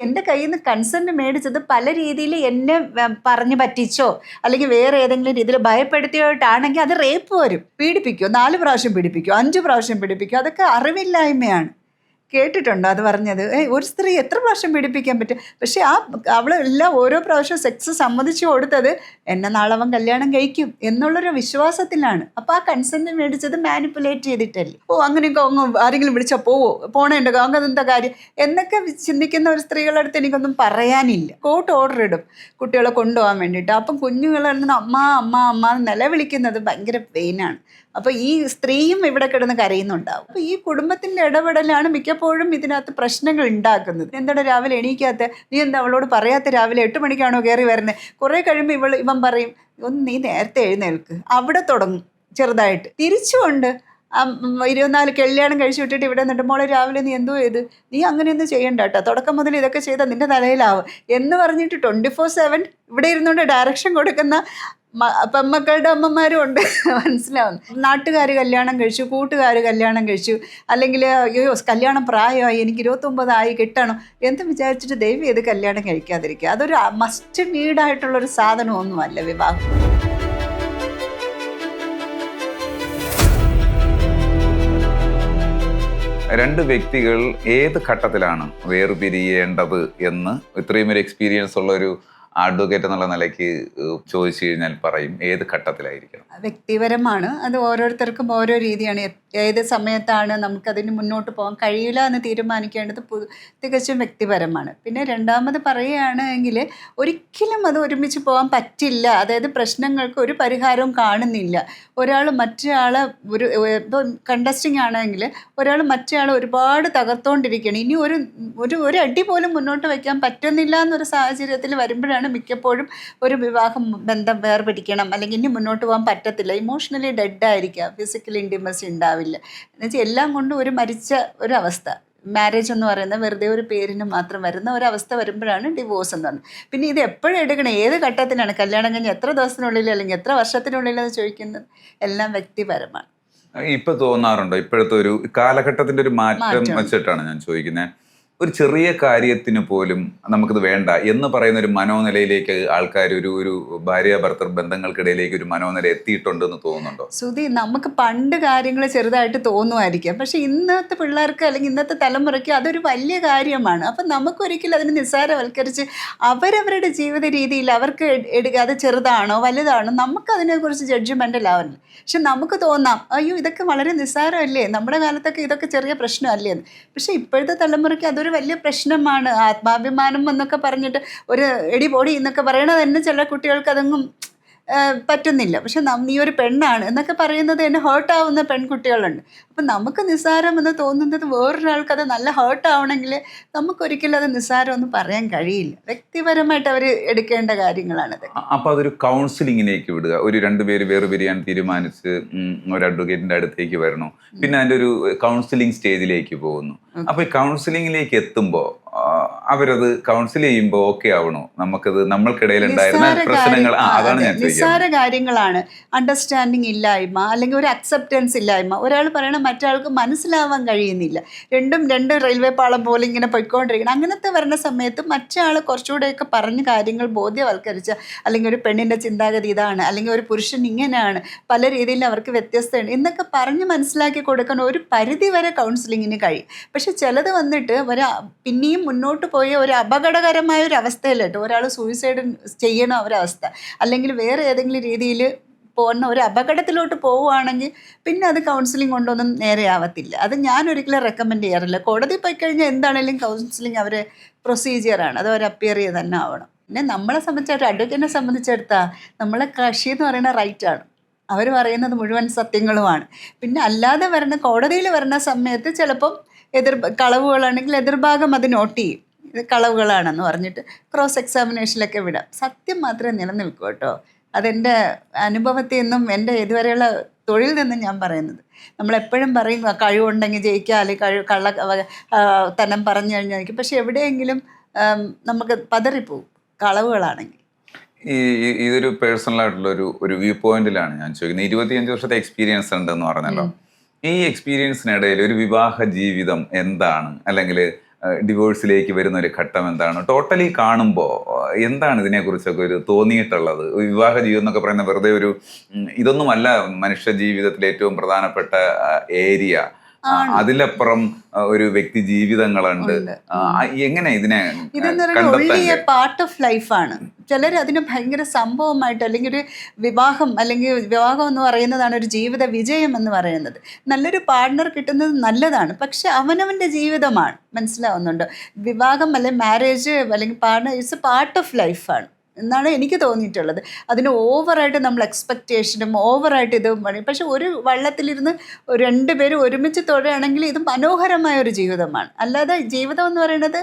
എൻ്റെ കയ്യിൽ നിന്ന് കൺസെന്റ് മേടിച്ചത് പല രീതിയിൽ എന്നെ പറഞ്ഞു പറ്റിച്ചോ അല്ലെങ്കിൽ വേറെ ഏതെങ്കിലും രീതിയിൽ ഭയപ്പെടുത്തിയോട്ടാണെങ്കിൽ അത് റേപ്പ് വരും. പീഡിപ്പിക്കുമോ, 4 പ്രാവശ്യം പീഡിപ്പിക്കുമോ, 5 പ്രാവശ്യം പീഡിപ്പിക്കുമോ, അതൊക്കെ അറിവില്ലായ്മയാണ്. കേട്ടിട്ടുണ്ടോ അത് പറഞ്ഞത്? ഒരു സ്ത്രീ എത്ര പ്രാവശ്യം പീഡിപ്പിക്കാൻ പറ്റും? പക്ഷെ അവളെല്ലാം ഓരോ പ്രാവശ്യം സെക്സ് സമ്മതിച്ചു കൊടുത്തത് എന്നെ നാളെ അവൻ കല്യാണം കഴിക്കും എന്നുള്ളൊരു വിശ്വാസത്തിലാണ്. അപ്പോൾ ആ കൺസെന്റ് മേടിച്ചത് മാനിപ്പുലേറ്റ് ചെയ്തിട്ടല്ലേ. അങ്ങനെയൊക്കെ ആരെങ്കിലും വിളിച്ചാൽ പോണേണ്ടോ, അങ്ങനെ എന്താ കാര്യം എന്നൊക്കെ ചിന്തിക്കുന്ന ഒരു സ്ത്രീകളുടെ അടുത്ത് എനിക്കൊന്നും പറയാനില്ല. കോർട്ട് ഓർഡർ ഇടും കുട്ടികളെ കൊണ്ടുപോകാൻ വേണ്ടിയിട്ട്. അപ്പം കുഞ്ഞുങ്ങളെ അമ്മ അമ്മ അമ്മ നിലവിളിക്കുന്നത് ഭയങ്കര പെയിനാണ്. അപ്പോൾ ഈ സ്ത്രീയും ഇവിടെ കിടന്ന് കരയുന്നുണ്ടാവും. അപ്പോൾ ഈ കുടുംബത്തിൻ്റെ ഇടപെടലാണ് മിക്കപ്പോഴും ഇതിനകത്ത് പ്രശ്നങ്ങൾ ഉണ്ടാക്കുന്നത്. എന്താണ് രാവിലെ എണീക്കാത്ത, നീ എന്താ അവളോട് പറയാത്ത, രാവിലെ 8 മണിക്കാണോ കയറി വരുന്നത്? കുറേ കഴിയുമ്പോൾ ഇവൻ പറയും, ഒന്ന് നീ നേരത്തെ എഴുന്നേൽക്ക്. അവിടെ തുടങ്ങും ചെറുതായിട്ട്. തിരിച്ചുകൊണ്ട് 24 കല്യാണം കഴിച്ചു വിട്ടിട്ട് ഇവിടെ നിന്നിട്ട്, മോളെ രാവിലെ നീ എന്തോ ചെയ്ത്, നീ അങ്ങനെയൊന്നും ചെയ്യണ്ട കേട്ടോ, തുടക്കം മുതൽ ഇതൊക്കെ ചെയ്താൽ നിൻ്റെ തലയിലാവും എന്ന് പറഞ്ഞിട്ട് 24/7 ഇവിടെ ഇരുന്നുകൊണ്ട് ഡയറക്ഷൻ കൊടുക്കുന്ന പെമ്മക്കളുടെ അമ്മമാരും ഉണ്ട്. മനസ്സിലാവുന്നു. നാട്ടുകാർ കല്യാണം കഴിച്ചു, കൂട്ടുകാർ കല്യാണം കഴിച്ചു, അല്ലെങ്കിൽ അയ്യോ കല്യാണം പ്രായമായി, എനിക്ക് 29 കിട്ടണം എന്ന് വിചാരിച്ചിട്ട് ദയവ് ചെയ്ത് കല്യാണം കഴിക്കാതിരിക്കുക. അതൊരു മസ്റ്റ് നീഡായിട്ടുള്ളൊരു സാധനമൊന്നുമല്ല വിവാഹം. രണ്ട് വ്യക്തികൾ ഏത് ഘട്ടത്തിലാണ് വേർപിരിയേണ്ടത് എന്ന് ഇത്രയും ഒരു എക്സ്പീരിയൻസ് ഉള്ള ഒരു അഡ്വക്കേറ്റ് എന്നുള്ള നിലയ്ക്ക് ചോദിച്ചു കഴിഞ്ഞാൽ പറയും ഏത് ഘട്ടത്തിലായിരിക്കണം? വ്യക്തിപരമാണ്. അത് ഓരോരുത്തർക്കും ഓരോ രീതിയാണ്. ഏത് സമയത്താണ് നമുക്കതിന് മുന്നോട്ട് പോകാൻ കഴിയില്ല എന്ന് തീരുമാനിക്കേണ്ടത് തികച്ചും വ്യക്തിപരമാണ്. പിന്നെ രണ്ടാമത് പറയുകയാണെങ്കിൽ ഒരിക്കലും അത് ഒരുമിച്ച് പോകാൻ പറ്റില്ല. അതായത് പ്രശ്നങ്ങൾക്ക് ഒരു പരിഹാരവും കാണുന്നില്ല. ഒരാൾ മറ്റൊരാളെ ഇപ്പോൾ കണ്ടസ്റ്റിംഗ് ആണെങ്കിൽ ഒരാൾ മറ്റൊരാളെ ഒരുപാട് തകർത്തുകൊണ്ടിരിക്കുകയാണ്. ഇനി ഒരു അടി പോലും മുന്നോട്ട് വയ്ക്കാൻ പറ്റുന്നില്ല എന്നൊരു സാഹചര്യത്തിൽ വരുമ്പോഴാണ് മിക്കപ്പോഴും ഒരു വിവാഹം ബന്ധം വേർപിടിക്കണം, അല്ലെങ്കിൽ ഇനി മുന്നോട്ട് പോകാൻ പറ്റത്തില്ല. ഇമോഷണലി ഡെഡായിരിക്കുക, ഫിസിക്കൽ ഇൻറ്റിമസി ഉണ്ടാവില്ല. എന്നുവെച്ചാൽ എല്ലാം കൊണ്ടും ഒരു മരിച്ച ഒരവസ്ഥ. മാരേജ് എന്ന് പറയുന്നത് വെറുതെ ഒരു പേരിന് മാത്രം വരുന്ന ഒരവസ്ഥ വരുമ്പോഴാണ് ഡിവോഴ്സ് എന്ന് പറയുന്നത്. പിന്നെ ഇത് എപ്പോഴും എടുക്കണം, ഏത് ഘട്ടത്തിലാണ്, കല്യാണം കഴിഞ്ഞ് എത്ര ദിവസത്തിനുള്ളിൽ അല്ലെങ്കിൽ എത്ര വർഷത്തിനുള്ളിൽ എന്ന് ചോദിക്കുന്നത് എല്ലാം വ്യക്തിപരമാണ്. ഇപ്പൊ തോന്നാറുണ്ടോ ഇപ്പോഴത്തെ ഒരു കാലഘട്ടത്തിന്റെ ഒരു മാറ്റം വെച്ചിട്ടാണ് ഞാൻ ചോദിക്കുന്നത്, ഒരു ചെറിയ കാര്യത്തിന് പോലും നമുക്കിത് വേണ്ട എന്ന് പറയുന്ന ഒരു മനോനിലയിലേക്ക് ആൾക്കാർ ഒരു ഭാര്യ ഭർത്തൃ ബന്ധങ്ങൾക്കിടയിലേക്ക് ഒരു മനോനില എത്തിയിട്ടുണ്ടെന്ന് തോന്നുന്നുണ്ടോ? സുധി, നമുക്ക് പണ്ട് കാര്യങ്ങൾ ചെറുതായിട്ട് തോന്നുമായിരിക്കാം, പക്ഷെ ഇന്നത്തെ പിള്ളേർക്ക് അല്ലെങ്കിൽ ഇന്നത്തെ തലമുറയ്ക്ക് അതൊരു വലിയ കാര്യമാണ്. അപ്പം നമുക്കൊരിക്കലും അതിനെ നിസ്സാരവൽക്കരിച്ച് അവരവരുടെ ജീവിത രീതിയിൽ അവർക്ക് എടുക്കുക, അത് ചെറുതാണോ വലുതാണോ നമുക്കതിനെക്കുറിച്ച് ജഡ്ജ്മെൻ്റൽ ആവില്ല. പക്ഷെ നമുക്ക് തോന്നാം, അയ്യോ ഇതൊക്കെ വളരെ നിസ്സാരമല്ലേ, നമ്മുടെ കാലത്തൊക്കെ ഇതൊക്കെ ചെറിയ പ്രശ്നമല്ലേ എന്ന്. പക്ഷെ ഇപ്പോഴത്തെ തലമുറയ്ക്ക് അതൊരു വലിയ പ്രശ്നമാണ്. ആത്മാഭിമാനം എന്നൊക്കെ പറഞ്ഞിട്ട് ഒരു എടി പൊടി എന്നൊക്കെ പറയണത് തന്നെ ചില കുട്ടികൾക്ക് അതൊന്നും പറ്റുന്നില്ല. പക്ഷെ നീ ഒരു പെണ്ണാണ് എന്നൊക്കെ പറയുന്നത് തന്നെ ഹേർട്ടാവുന്ന പെൺകുട്ടികളുണ്ട്. അപ്പം നമുക്ക് നിസ്സാരമെന്ന് തോന്നുന്നത് വേറൊരാൾക്ക് അത് നല്ല ഹേർട്ടാവണമെങ്കിൽ നമുക്കൊരിക്കലും അത് നിസ്സാരമൊന്നും പറയാൻ കഴിയില്ല. വ്യക്തിപരമായിട്ട് അവർ എടുക്കേണ്ട കാര്യങ്ങളാണത്. അപ്പോൾ അതൊരു കൗൺസിലിങ്ങിലേക്ക് വിടുക. ഒരു 2 പേര് വേർപിരിയാൻ തീരുമാനിച്ച് ഒരു അഡ്വക്കേറ്റിൻ്റെ അടുത്തേക്ക് വരണോ, പിന്നെ അതിൻ്റെ ഒരു കൗൺസിലിംഗ് സ്റ്റേജിലേക്ക് പോകുന്നു. അപ്പോൾ ഈ കൗൺസിലിങ്ങിലേക്ക് എത്തുമ്പോൾ അവരത് കൗൺസിൽ ചെയ്യുമ്പോൾ ഓക്കെ ആവണോ? നമുക്കത് നമ്മൾക്കിടയിൽ ഉണ്ടായിരുന്ന പ്രശ്നങ്ങൾ അതാണ് ഞാൻ ചോദിക്കുന്നത്. നിസ്സാര കാര്യങ്ങളാണ്. അണ്ടർസ്റ്റാൻഡിങ് ഇല്ലായ്മ അല്ലെങ്കിൽ ഒരു അക്സെപ്റ്റൻസ് ഇല്ലായ്മ. ഒരാൾ പറയണ മറ്റൊരാൾക്ക് മനസ്സിലാവാൻ കഴിയുന്നില്ല. രണ്ടും 2 റെയിൽവേ പാളം പോലെ ഇങ്ങനെ പൊയ്ക്കൊണ്ടിരിക്കണം. അങ്ങനത്തെ വരുന്ന സമയത്ത് മറ്റൊരാൾ കുറച്ചുകൂടെയൊക്കെ പറഞ്ഞ് കാര്യങ്ങൾ ബോധ്യവൽക്കരിച്ച, അല്ലെങ്കിൽ ഒരു പെണ്ണിൻ്റെ ചിന്താഗതി ഇതാണ്, അല്ലെങ്കിൽ ഒരു പുരുഷൻ ഇങ്ങനെയാണ്, പല രീതിയിൽ അവർക്ക് വ്യത്യസ്തമാണ് എന്നൊക്കെ പറഞ്ഞ് മനസ്സിലാക്കി കൊടുക്കാൻ ഒരു പരിധി വരെ കൗൺസിലിങ്ങിന് കഴിയും. പക്ഷെ ചിലത് വന്നിട്ട് പിന്നെയും മുന്നോട്ട് പോയ ഒരു അപകടകരമായ ഒരു അവസ്ഥയിലിട്ട് ഒരാൾ സൂയിസൈഡ് ചെയ്യണ ഒരവസ്ഥ, അല്ലെങ്കിൽ വേറെ ഏതെങ്കിലും രീതിയിൽ പോകുന്ന ഒരു അപകടത്തിലോട്ട് പോവുകയാണെങ്കിൽ പിന്നെ അത് കൗൺസിലിംഗ് കൊണ്ടൊന്നും നേരെ ആവത്തില്ല. അത് ഞാൻ ഒരിക്കലും റെക്കമെൻഡ് ചെയ്യാറില്ല. കോടതി പോയി കഴിഞ്ഞാൽ എന്താണെങ്കിലും കൗൺസിലിംഗ് അവരെ പ്രൊസീജിയറാണ്, അത് അവർ അപ്പിയർ ചെയ്ത് തന്നെ ആവണം. പിന്നെ നമ്മളെ സംബന്ധിച്ചിട്ട് അഡ്വക്കേറ്റിനെ സംബന്ധിച്ചെടുത്താൽ നമ്മളെ കക്ഷി എന്ന് പറയുന്ന റൈറ്റാണ്. അവർ പറയുന്നത് മുഴുവൻ സത്യങ്ങളുമാണ്. പിന്നെ അല്ലാതെ വരുന്ന കോടതിയിൽ വരുന്ന സമയത്ത് ചിലപ്പം കളവുകളാണെങ്കിൽ എതിർഭാഗം അത് നോട്ട് ചെയ്യും, ഇത് കളവുകളാണെന്ന് പറഞ്ഞിട്ട് ക്രോസ് എക്സാമിനേഷനിലൊക്കെ വിടാം. സത്യം മാത്രമേ നിലനിൽക്കൂ കേട്ടോ. അതെൻ്റെ അനുഭവത്തിൽ നിന്നും എൻ്റെ ഇതുവരെയുള്ള തൊഴിൽ നിന്നും ഞാൻ പറയുന്നത്. നമ്മളെപ്പോഴും പറയും കഴിവുണ്ടെങ്കിൽ ജയിക്കുക, അല്ലെങ്കിൽ തനം പറഞ്ഞു കഴിഞ്ഞാൽ ജയിക്കും. പക്ഷെ എവിടെയെങ്കിലും നമുക്ക് പതറിപ്പോവും കളവുകളാണെങ്കിൽ. ഇതൊരു പേഴ്സണൽ ആയിട്ടുള്ള ഒരു വ്യൂ പോയിന്റിലാണ് ഞാൻ ചോദിക്കുന്നത്. 25 വർഷത്തെ എക്സ്പീരിയൻസ് ഉണ്ടെന്ന് പറഞ്ഞല്ലോ. ഈ എക്സ്പീരിയൻസിനിടയിൽ ഒരു വിവാഹ ജീവിതം എന്താണ്, അല്ലെങ്കിൽ ഡിവോഴ്സിലേക്ക് വരുന്ന ഒരു ഘട്ടം എന്താണ്? ടോട്ടലി കാണുമ്പോൾ എന്താണ് ഇതിനെക്കുറിച്ചൊക്കെ ഒരു തോന്നിയിട്ടുള്ളത്? വിവാഹ ജീവിതം എന്നൊക്കെ പറയുന്ന വെറുതെ ഒരു ഇതൊന്നുമല്ല മനുഷ്യ ജീവിതത്തിലെ ഏറ്റവും പ്രധാനപ്പെട്ട ഏരിയ. അതിലപ്പുറം ഒരു വ്യക്തി ജീവിതങ്ങളുണ്ട്. എങ്ങനെ ഇതിനെ ഇതെന്ന് പറയുന്നത് ഒൺലി എ പാർട്ട് ഓഫ് ലൈഫാണ്. ചിലർ അതിന് ഭയങ്കര സംഭവമായിട്ട്, അല്ലെങ്കിൽ ഒരു വിവാഹം എന്ന് പറയുന്നതാണ് ഒരു ജീവിത വിജയം എന്ന് പറയുന്നത്. നല്ലൊരു പാർട്ട്ണർ കിട്ടുന്നത് നല്ലതാണ്, പക്ഷെ അവനവൻ്റെ ജീവിതമാണ്. മനസ്സിലാവുന്നുണ്ടോ? വിവാഹം അല്ലെങ്കിൽ മാരേജ് അല്ലെങ്കിൽ partner it's A part of ലൈഫാണ് എന്നാണ് എനിക്ക് തോന്നിയിട്ടുള്ളത്. അതിന് ഓവറായിട്ട് നമ്മൾ എക്സ്പെക്റ്റേഷനും ഓവറായിട്ട് ഇത് പറയും. പക്ഷെ ഒരു വള്ളത്തിലിരുന്ന് രണ്ടുപേരും ഒരുമിച്ച് തൊഴുകയാണെങ്കിൽ ഇത് മനോഹരമായ ഒരു ജീവിതമാണ്. അല്ലാതെ ജീവിതം എന്ന് പറയുന്നത്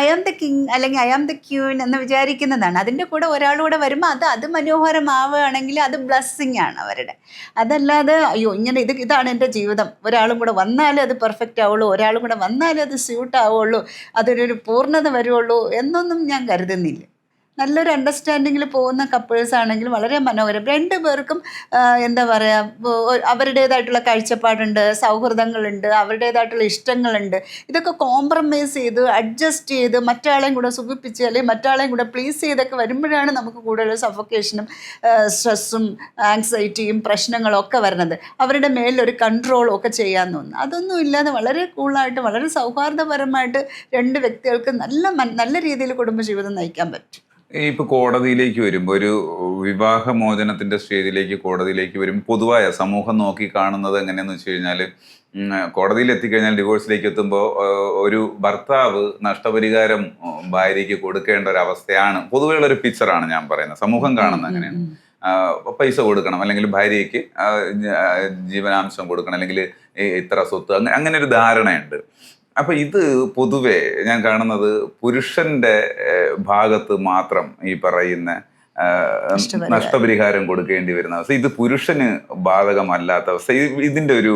ഐ ആം ദ കിങ് അല്ലെങ്കിൽ ഐ ആം ദ ക്യൂൻ എന്ന് വിചാരിക്കുന്നതാണ്. അതിൻ്റെ കൂടെ ഒരാളുകൂടെ വരുമ്പോൾ അത് മനോഹരമാവുകയാണെങ്കിൽ അത് ബ്ലെസ്സിങ് ആണ് അവരുടെ. അതല്ലാതെ അയ്യോ ഇങ്ങനെ ഇതാണ് എൻ്റെ ജീവിതം, ഒരാളും കൂടെ വന്നാലേ അത് പെർഫെക്റ്റ് ആവുള്ളൂ, ഒരാളും കൂടെ വന്നാലേ അത് സ്യൂട്ട് ആവുള്ളൂ, അതൊരു പൂർണ്ണത വരുള്ളൂ എന്നൊന്നും ഞാൻ കരുതുന്നില്ല. നല്ലൊരു അണ്ടർസ്റ്റാൻഡിങ്ങിൽ പോകുന്ന കപ്പിൾസ് ആണെങ്കിൽ വളരെ മനോഹരം. രണ്ടു പേർക്കും എന്താ പറയുക, അവരുടേതായിട്ടുള്ള കാഴ്ചപ്പാടുണ്ട്, സൗഹൃദങ്ങളുണ്ട്, അവരുടേതായിട്ടുള്ള ഇഷ്ടങ്ങളുണ്ട്. ഇതൊക്കെ കോംപ്രമൈസ് ചെയ്ത് അഡ്ജസ്റ്റ് ചെയ്ത് മറ്റാളെയും കൂടെ സുഖിപ്പിച്ച് അല്ലെങ്കിൽ മറ്റാളെയും കൂടെ പ്ലീസ് ചെയ്തൊക്കെ വരുമ്പോഴാണ് നമുക്ക് കൂടുതൽ സഫോക്കേഷനും സ്ട്രെസ്സും ആങ്സൈറ്റിയും പ്രശ്നങ്ങളും ഒക്കെ വരുന്നത്. അവരുടെ മേലൊരു കൺട്രോളും ഒക്കെ ചെയ്യാൻ തോന്നുന്നു. അതൊന്നും ഇല്ലാതെ വളരെ കൂളായിട്ട് വളരെ സൗഹാർദ്ദപരമായിട്ട് രണ്ട് വ്യക്തികൾക്ക് നല്ല രീതിയിൽ കുടുംബജീവിതം നയിക്കാൻ പറ്റും. ഇപ്പോൾ കോടതിയിലേക്ക് വരുമ്പോൾ, ഒരു വിവാഹമോചനത്തിന്റെ സ്റ്റേജിലേക്ക് കോടതിയിലേക്ക് വരുമ്പോൾ പൊതുവായ സമൂഹം നോക്കി കാണുന്നത് എങ്ങനെയാന്ന് വെച്ച് കഴിഞ്ഞാൽ, കോടതിയിൽ എത്തിക്കഴിഞ്ഞാൽ ഡിവോഴ്സിലേക്ക് എത്തുമ്പോൾ ഒരു ഭർത്താവ് നഷ്ടപരിഹാരം ഭാര്യയ്ക്ക് കൊടുക്കേണ്ട ഒരു അവസ്ഥയാണ് പൊതുവെയുള്ള ഒരു പിക്ചറാണ് ഞാൻ പറയുന്നത്. സമൂഹം കാണുന്നത് അങ്ങനെയാണ്. പൈസ കൊടുക്കണം, അല്ലെങ്കിൽ ഭാര്യയ്ക്ക് ജീവനാംശം കൊടുക്കണം, അല്ലെങ്കിൽ ഇത്ര സ്വത്ത്, അങ്ങനെ ഒരു ധാരണയുണ്ട്. അപ്പൊ ഇത് പൊതുവെ ഞാൻ കാണുന്നത് പുരുഷന്റെ ഭാഗത്ത് മാത്രം ഈ പറയുന്ന നഷ്ടപരിഹാരം കൊടുക്കേണ്ടി വരുന്ന അവസ്ഥ. ഇത് പുരുഷന് ബാധകമല്ലാത്ത അവസ്ഥ. ഇതിന്റെ ഒരു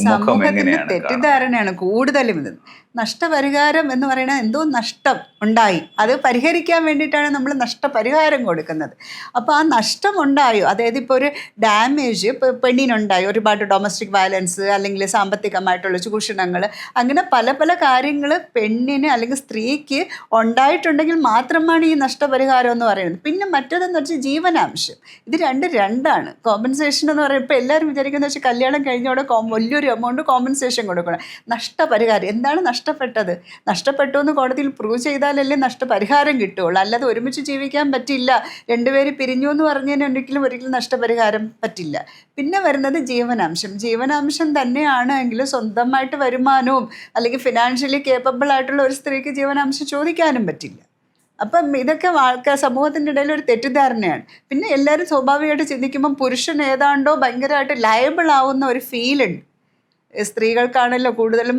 മുഖം എങ്ങനെയാണ്? തെറ്റിദ്ധാരണയാണ് കൂടുതലും. ഇത് നഷ്ടപരിഹാരം എന്ന് പറയുന്നത് എന്തോ നഷ്ടം ഉണ്ടായി, അത് പരിഹരിക്കാൻ വേണ്ടിയിട്ടാണ് നമ്മൾ നഷ്ടപരിഹാരം കൊടുക്കുന്നത്. അപ്പോൾ ആ നഷ്ടം ഉണ്ടായോ, അതായത് ഇപ്പോൾ ഒരു ഡാമേജ് ഇപ്പോൾ പെണ്ണിനുണ്ടായി, ഒരുപാട് ഡൊമസ്റ്റിക് വയലൻസ് അല്ലെങ്കിൽ സാമ്പത്തികമായിട്ടുള്ള ചൂഷണങ്ങൾ, അങ്ങനെ പല പല കാര്യങ്ങൾ പെണ്ണിന് അല്ലെങ്കിൽ സ്ത്രീക്ക് ഉണ്ടായിട്ടുണ്ടെങ്കിൽ മാത്രമാണ് ഈ നഷ്ടപരിഹാരം എന്ന് പറയുന്നത്. പിന്നെ മറ്റേതെന്ന് വെച്ചാൽ ജീവനാംശം. ഇത് രണ്ടാണ്. കോമ്പൻസേഷൻ എന്ന് പറയുമ്പോൾ ഇപ്പോൾ എല്ലാവരും വിചാരിക്കുന്നത് വെച്ചാൽ കല്യാണം കഴിഞ്ഞോടെ വലിയൊരു എമൗണ്ട് കോമ്പൻസേഷൻ കൊടുക്കണം. നഷ്ടപരിഹാരം എന്താണ്? നഷ്ടപ്പെട്ടു എന്ന് കോടതിയിൽ പ്രൂവ് ചെയ്താലല്ലേ നഷ്ടപരിഹാരം കിട്ടുകയുള്ളൂ. അല്ലാതെ ഒരുമിച്ച് ജീവിക്കാൻ പറ്റില്ല, രണ്ടുപേര് പിരിഞ്ഞു എന്ന് പറഞ്ഞതിന് ഒരിക്കലും നഷ്ടപരിഹാരം പറ്റില്ല. പിന്നെ വരുന്നത് ജീവനാംശം തന്നെയാണ് എങ്കിൽ സ്വന്തമായിട്ട് വരുമാനവും അല്ലെങ്കിൽ ഫിനാൻഷ്യലി കേപ്പബിൾ ആയിട്ടുള്ള ഒരു സ്ത്രീക്ക് ജീവനാംശം ചോദിക്കാനും പറ്റില്ല. അപ്പം ഇതൊക്കെ സമൂഹത്തിൻ്റെ ഇടയിൽ ഒരു തെറ്റിദ്ധാരണയാണ്. പിന്നെ എല്ലാവരും സ്വാഭാവികമായിട്ട് ചിന്തിക്കുമ്പം പുരുഷൻ ഏതാണ്ടോ ഭയങ്കരമായിട്ട് ലയബിൾ ആവുന്ന ഒരു ഫീലുണ്ട്. സ്ത്രീകൾക്കാണല്ലോ കൂടുതലും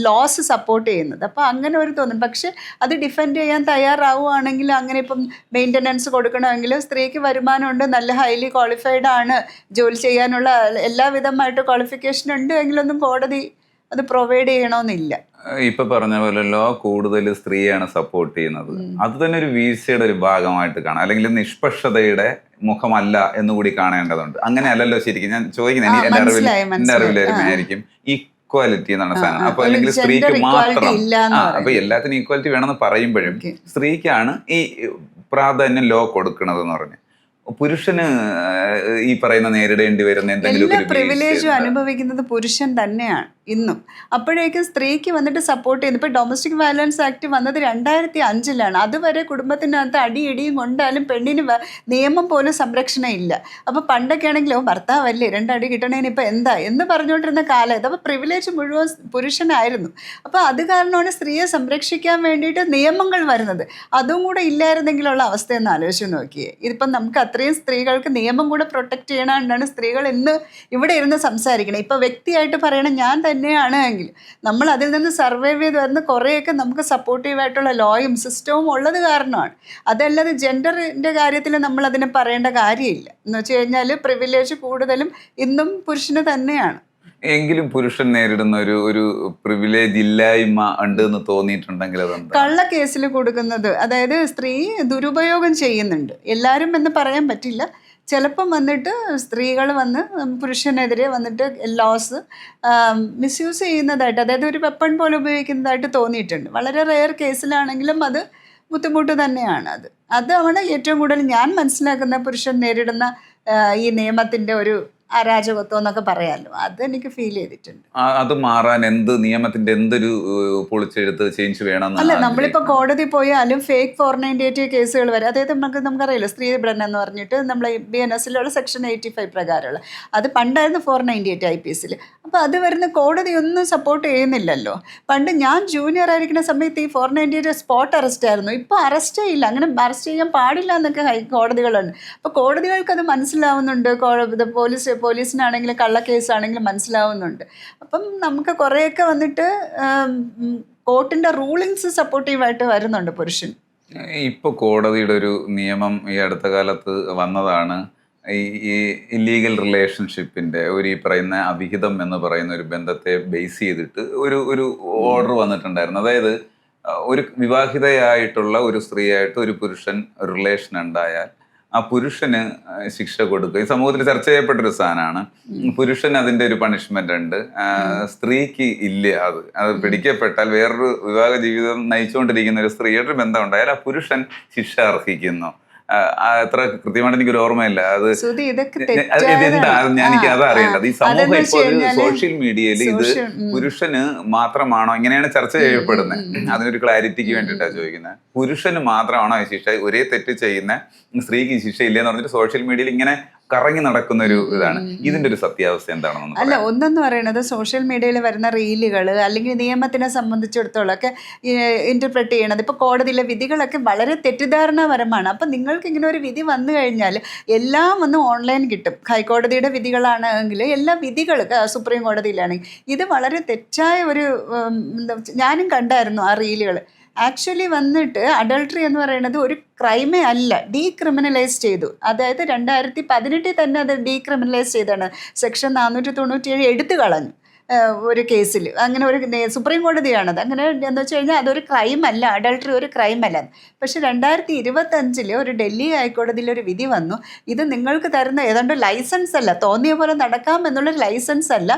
ലോസ് സപ്പോർട്ട് ചെയ്യുന്നത്. അപ്പോൾ അങ്ങനെ ഒരു തോന്നും. പക്ഷെ അത് ഡിഫെൻഡ് ചെയ്യാൻ തയ്യാറാവുകയാണെങ്കിൽ, അങ്ങനെ ഇപ്പം മെയിൻ്റനൻസ് കൊടുക്കണമെങ്കിൽ സ്ത്രീക്ക് വരുമാനമുണ്ട്, നല്ല ഹൈലി ക്വാളിഫൈഡ് ആണ്, ജോലി ചെയ്യാനുള്ള എല്ലാവിധമായിട്ട് ക്വാളിഫിക്കേഷൻ ഉണ്ട് എങ്കിലൊന്നും കോടതി അത് പ്രൊവൈഡ് ചെയ്യണമെന്നില്ല. ഇപ്പൊ പറഞ്ഞ പോലെ ലോ കൂടുതൽ സ്ത്രീയാണ് സപ്പോർട്ട് ചെയ്യുന്നത്. അത് തന്നെ ഒരു വീഴ്ചയുടെ ഒരു ഭാഗമായിട്ട് കാണാം, അല്ലെങ്കിൽ നിഷ്പക്ഷതയുടെ മുഖമല്ല എന്നുകൂടി കാണേണ്ടതുണ്ട്. അങ്ങനെ അല്ലല്ലോ ശരിക്കും ഞാൻ ചോദിക്കുന്നത്. എന്റെ അറിവിലായിരിക്കും ഈക്വാലിറ്റി എന്നാണ് സാധനം. അപ്പൊ അല്ലെങ്കിൽ സ്ത്രീക്ക് മാത്രം അപ്പൊ എല്ലാത്തിനും ഈക്വാലിറ്റി വേണമെന്ന് പറയുമ്പോഴും സ്ത്രീക്കാണ് ഈ പ്രാധാന്യം ലോ കൊടുക്കണതെന്ന് പറഞ്ഞു. പുരുഷന് ഈ പറയുന്ന നേരിടേണ്ടി വരുന്ന എന്തെങ്കിലും പ്രിവിലേജും അനുഭവിക്കുന്നത് പുരുഷൻ തന്നെയാണ് ഇന്നും. അപ്പോഴേക്കും സ്ത്രീക്ക് വന്നിട്ട് സപ്പോർട്ട് ചെയ്യുന്നു. ഇപ്പോൾ ഡൊമസ്റ്റിക് വയലൻസ് ആക്ട് വന്നത് 2005 അതുവരെ കുടുംബത്തിനകത്ത് അടിയിടിയും കൊണ്ടാലും പെണ്ണിന് നിയമം പോലും സംരക്ഷണം ഇല്ല. അപ്പോൾ പണ്ടൊക്കെ ആണെങ്കിലും ഭർത്താവല്ലേ 2 അടി കിട്ടണേന് ഇപ്പം എന്താ എന്ന് പറഞ്ഞുകൊണ്ടിരുന്ന കാലത്ത് അപ്പോൾ പ്രിവിലേജ് മുഴുവൻ പുരുഷനായിരുന്നു. അപ്പോൾ അത് കാരണമാണ് സ്ത്രീയെ സംരക്ഷിക്കാൻ വേണ്ടിയിട്ട് നിയമങ്ങൾ വരുന്നത്. അതും കൂടെ ഇല്ലായിരുന്നെങ്കിലുള്ള അവസ്ഥയെന്ന് ആലോചിച്ച് നോക്കിയേ. ഇതിപ്പം നമുക്ക് അത്രയും സ്ത്രീകൾക്ക് നിയമം കൂടെ പ്രൊട്ടക്റ്റ് ചെയ്യണമെന്നാണ് സ്ത്രീകൾ ഇന്ന് ഇവിടെ ഇരുന്ന് സംസാരിക്കണം. ഇപ്പോൾ വ്യക്തിയായിട്ട് പറയണം ഞാൻ തന്നെയാണ് എങ്കിൽ നമ്മൾ അതിൽ നിന്ന് സർവൈവ് ചെയ്ത് വരുന്ന കുറേയൊക്കെ നമുക്ക് സപ്പോർട്ടീവായിട്ടുള്ള ലോയും സിസ്റ്റവും ഉള്ളത് കാരണമാണ്. അതല്ലാതെ ജെൻഡറിൻ്റെ കാര്യത്തിൽ നമ്മൾ അതിനെ പറയേണ്ട കാര്യമില്ല. എന്ന് വെച്ച് കഴിഞ്ഞാൽ പ്രിവിലേജ് കൂടുതലും ഇന്നും പുരുഷന് തന്നെയാണ്. എങ്കിലും പുരുഷൻ നേരിടുന്ന ഒരു പ്രിവിലേജ് ഇല്ലായ്മ ഉണ്ട് എന്ന് തോന്നിയിട്ടുണ്ടെങ്കിൽ അതെന്താ? കള്ള കേസിൽ കൊടുക്കുന്നത്, അതായത് സ്ത്രീ ദുരുപയോഗം ചെയ്യുന്നുണ്ട്. എല്ലാവരും എന്ന് പറയാൻ പറ്റില്ല, ചിലപ്പം വന്നിട്ട് സ്ത്രീകൾ വന്ന് പുരുഷനെതിരെ വന്നിട്ട് ലോസ് മിസ്യൂസ് ചെയ്യുന്നതായിട്ട്, അതായത് ഒരു വെപ്പൺ പോലെ ഉപയോഗിക്കുന്നതായിട്ട് തോന്നിയിട്ടുണ്ട്. വളരെ റെയർ കേസിലാണെങ്കിലും അത് ബുദ്ധിമുട്ട് തന്നെയാണ്. അതാണ് ഏറ്റവും കൂടുതൽ ഞാൻ മനസ്സിലാക്കുന്ന പുരുഷൻ നേരിടുന്ന ഈ നിയമത്തിൻ്റെ ഒരു അരാജകത്വം എന്നൊക്കെ പറയാമല്ലോ, അതെനിക്ക് ഫീൽ ചെയ്തിട്ടുണ്ട്. അത് മാറാൻ നിയമത്തിന്റെ എന്തൊരു പൊളിച്ചെടുത്ത് ചേഞ്ച് വേണം? അല്ല, നമ്മളിപ്പോൾ കോടതി പോയാലും ഫേക്ക് 498 കേസുകൾ വരെ, അതായത് നമുക്കറിയില്ല, സ്ത്രീ പീഡനം എന്ന് പറഞ്ഞിട്ട് നമ്മളെ BNS-ലുള്ള സെക്ഷൻ 85 പ്രകാരമുള്ള, അത് പണ്ടായിരുന്നു 498 IPC. അപ്പോൾ അത് വരുന്ന കോടതി ഒന്നും സപ്പോർട്ട് ചെയ്യുന്നില്ലല്ലോ. പണ്ട് ഞാൻ ജൂനിയർ ആയിരിക്കുന്ന സമയത്ത് ഈ 498 സ്പോട്ട് അറസ്റ്റ് ആയിരുന്നു. ഇപ്പോൾ അറസ്റ്റേ ഇല്ല, അങ്ങനെ അറസ്റ്റ് ചെയ്യാൻ പാടില്ല എന്നൊക്കെ കോടതികളുണ്ട്. അപ്പോൾ കോടതികൾക്ക് അത് മനസ്സിലാവുന്നുണ്ട്, പോലീസിനാണെങ്കിലും കള്ളക്കേസാണെങ്കിലും മനസ്സിലാവുന്നുണ്ട്. അപ്പം നമുക്ക് കുറേയൊക്കെ വന്നിട്ട് കോർട്ടിൻ്റെ റൂളിങ്സ് സപ്പോർട്ടീവായിട്ട് വരുന്നുണ്ട് പുരുഷൻ. ഇപ്പോൾ കോടതിയുടെ ഒരു നിയമം ഈ അടുത്ത കാലത്ത് വന്നതാണ്, ഈ ഇല്ലീഗൽ റിലേഷൻഷിപ്പിൻ്റെ ഈ പറയുന്ന അവിഹിതം എന്ന് പറയുന്ന ഒരു ബന്ധത്തെ ബേസ് ചെയ്തിട്ട് ഒരു ഓർഡർ വന്നിട്ടുണ്ടായിരുന്നു. അതായത് ഒരു വിവാഹിതയായിട്ടുള്ള ഒരു സ്ത്രീയായിട്ട് ഒരു പുരുഷൻ റിലേഷൻ ഉണ്ടായാൽ ആ പുരുഷന് ശിക്ഷ കൊടുക്കുക. ഈ സമൂഹത്തിൽ ചർച്ച ചെയ്യപ്പെട്ടൊരു സാധനമാണ്. പുരുഷന് അതിൻ്റെ ഒരു പണിഷ്മെന്റ് ഉണ്ട്, സ്ത്രീക്ക് ഇല്ല. അത് പിടിക്കപ്പെട്ടാൽ വേറൊരു വിവാഹ ജീവിതം നയിച്ചുകൊണ്ടിരിക്കുന്ന ഒരു സ്ത്രീയുടെ ഒരു ബന്ധം ഉണ്ടായാൽ ആ പുരുഷൻ ശിക്ഷ അർഹിക്കുന്നു. അത്ര കൃത്യമായിട്ട് എനിക്കൊരു ഓർമ്മയില്ല. എനിക്ക് അതാ അറിയേണ്ടത്. ഈ സമൂഹം ഇപ്പോൾ സോഷ്യൽ മീഡിയയിൽ ഇത് പുരുഷന് മാത്രമാണോ ഇങ്ങനെയാണ് ചർച്ച ചെയ്യപ്പെടുന്നത്? അതിനൊരു ക്ലാരിറ്റിക്ക് വേണ്ടിയിട്ടാണ് ചോദിക്കുന്നത്. പുരുഷന് മാത്രമാണോ ശിക്ഷ, ഒരേ തെറ്റ് ചെയ്യുന്ന സ്ത്രീക്ക് ശിക്ഷ ഇല്ലെന്ന് പറഞ്ഞിട്ട് സോഷ്യൽ മീഡിയയിൽ ഇങ്ങനെ കറങ്ങി നടക്കുന്ന ഒരു ഇതാണ്. ഇതിന്റെ ഒരു സത്യാവസ്ഥ എന്താണെന്ന്? അല്ല, ഒന്നെന്ന് പറയുന്നത് സോഷ്യൽ മീഡിയയിൽ വരുന്ന റീലുകൾ അല്ലെങ്കിൽ നിയമത്തിനെ സംബന്ധിച്ചിടത്തോളം ഒക്കെ ഇന്റർപ്രറ്റ് ചെയ്യണത്, ഇപ്പോൾ കോടതിയിലെ വിധികളൊക്കെ വളരെ തെറ്റിദ്ധാരണപരമാണ്. അപ്പം നിങ്ങൾക്ക് ഇങ്ങനെ ഒരു വിധി വന്നു കഴിഞ്ഞാൽ എല്ലാം വന്ന് ഓൺലൈൻ കിട്ടും. ഹൈക്കോടതിയുടെ വിധികളാണെങ്കിൽ എല്ലാ വിധികൾ, സുപ്രീം കോടതിയിലാണെങ്കിൽ ഇത് വളരെ തെറ്റായ ഒരു ഞാനും കണ്ടായിരുന്നു ആ റീലുകൾ. ആക്ച്വലി വന്നിട്ട് അഡൾട്ടറി എന്ന് പറയുന്നത് ഒരു ക്രൈമേ അല്ല, ഡീക്രിമിനലൈസ് ചെയ്തു. അതായത് 2018 തന്നെ അത് ഡീക്രിമിനലൈസ് ചെയ്താണ്. സെക്ഷൻ 497 എടുത്തു കളഞ്ഞു ഒരു കേസിൽ. അങ്ങനെ ഒരു സുപ്രീം കോടതിയാണത്. അങ്ങനെ എന്ന് വെച്ച് കഴിഞ്ഞാൽ അതൊരു ക്രൈം അല്ല, അഡൾട്ടറി ഒരു ക്രൈം അല്ല. പക്ഷെ 2025 ഒരു ഡൽഹി ഹൈക്കോടതിയിൽ ഒരു വിധി വന്നു, ഇത് നിങ്ങൾക്ക് തരുന്ന ഏതാണ്ട് ലൈസൻസ് അല്ല, തോന്നിയ പോലെ നടക്കാം എന്നുള്ളൊരു ലൈസൻസ് അല്ല.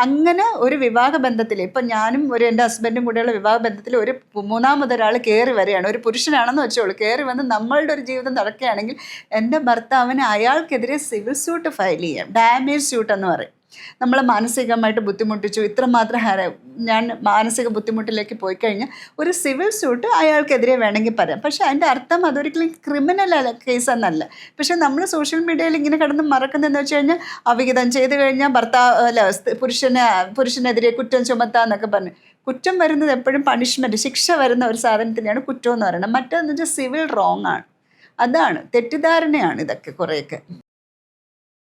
അങ്ങനെ ഒരു വിവാഹ ബന്ധത്തിൽ, ഇപ്പം ഞാനും എൻ്റെ ഹസ്ബൻഡും കൂടെയുള്ള വിവാഹ ബന്ധത്തിൽ ഒരു മൂന്നാമതൊരാൾ കയറി വരികയാണ്, ഒരു പുരുഷനാണെന്ന് വെച്ചോളൂ, കയറി വന്ന് നമ്മളുടെ ഒരു ജീവിതം നടക്കുകയാണെങ്കിൽ എൻ്റെ ഭർത്താവിന് അയാൾക്കെതിരെ സിവിൽ സ്യൂട്ട് ഫയൽ ചെയ്യാം. ഡാമേജ് സ്യൂട്ട് എന്ന് പറയും. നമ്മളെ മാനസികമായിട്ട് ബുദ്ധിമുട്ടിച്ചു, ഇത്രമാത്രം ഞാൻ മാനസിക ബുദ്ധിമുട്ടിലേക്ക് പോയി കഴിഞ്ഞാൽ ഒരു സിവിൽ സ്യൂട്ട് അയാൾക്കെതിരെ വേണമെങ്കിൽ പറയാം. പക്ഷെ അതിൻ്റെ അർത്ഥം അതൊരിക്കലും ക്രിമിനൽ കേസ് എന്നല്ല. പക്ഷെ നമ്മൾ സോഷ്യൽ മീഡിയയിൽ ഇങ്ങനെ കിടന്ന് മറക്കുന്നതെന്ന് വെച്ച് കഴിഞ്ഞാൽ അവിഹിതം ചെയ്ത് കഴിഞ്ഞാൽ പുരുഷനെതിരെ കുറ്റം ചുമത്താന്നൊക്കെ പറഞ്ഞു. കുറ്റം വരുന്നത് എപ്പോഴും പണിഷ്മെൻറ്റ്, ശിക്ഷ വരുന്ന ഒരു സാധനത്തിനെയാണ് കുറ്റം എന്ന് പറയുന്നത്. മറ്റൊന്ന് വെച്ചാൽ സിവിൽ റോങ് ആണ്. അതാണ് തെറ്റിദ്ധാരണയാണ് ഇതൊക്കെ കുറേയൊക്കെ.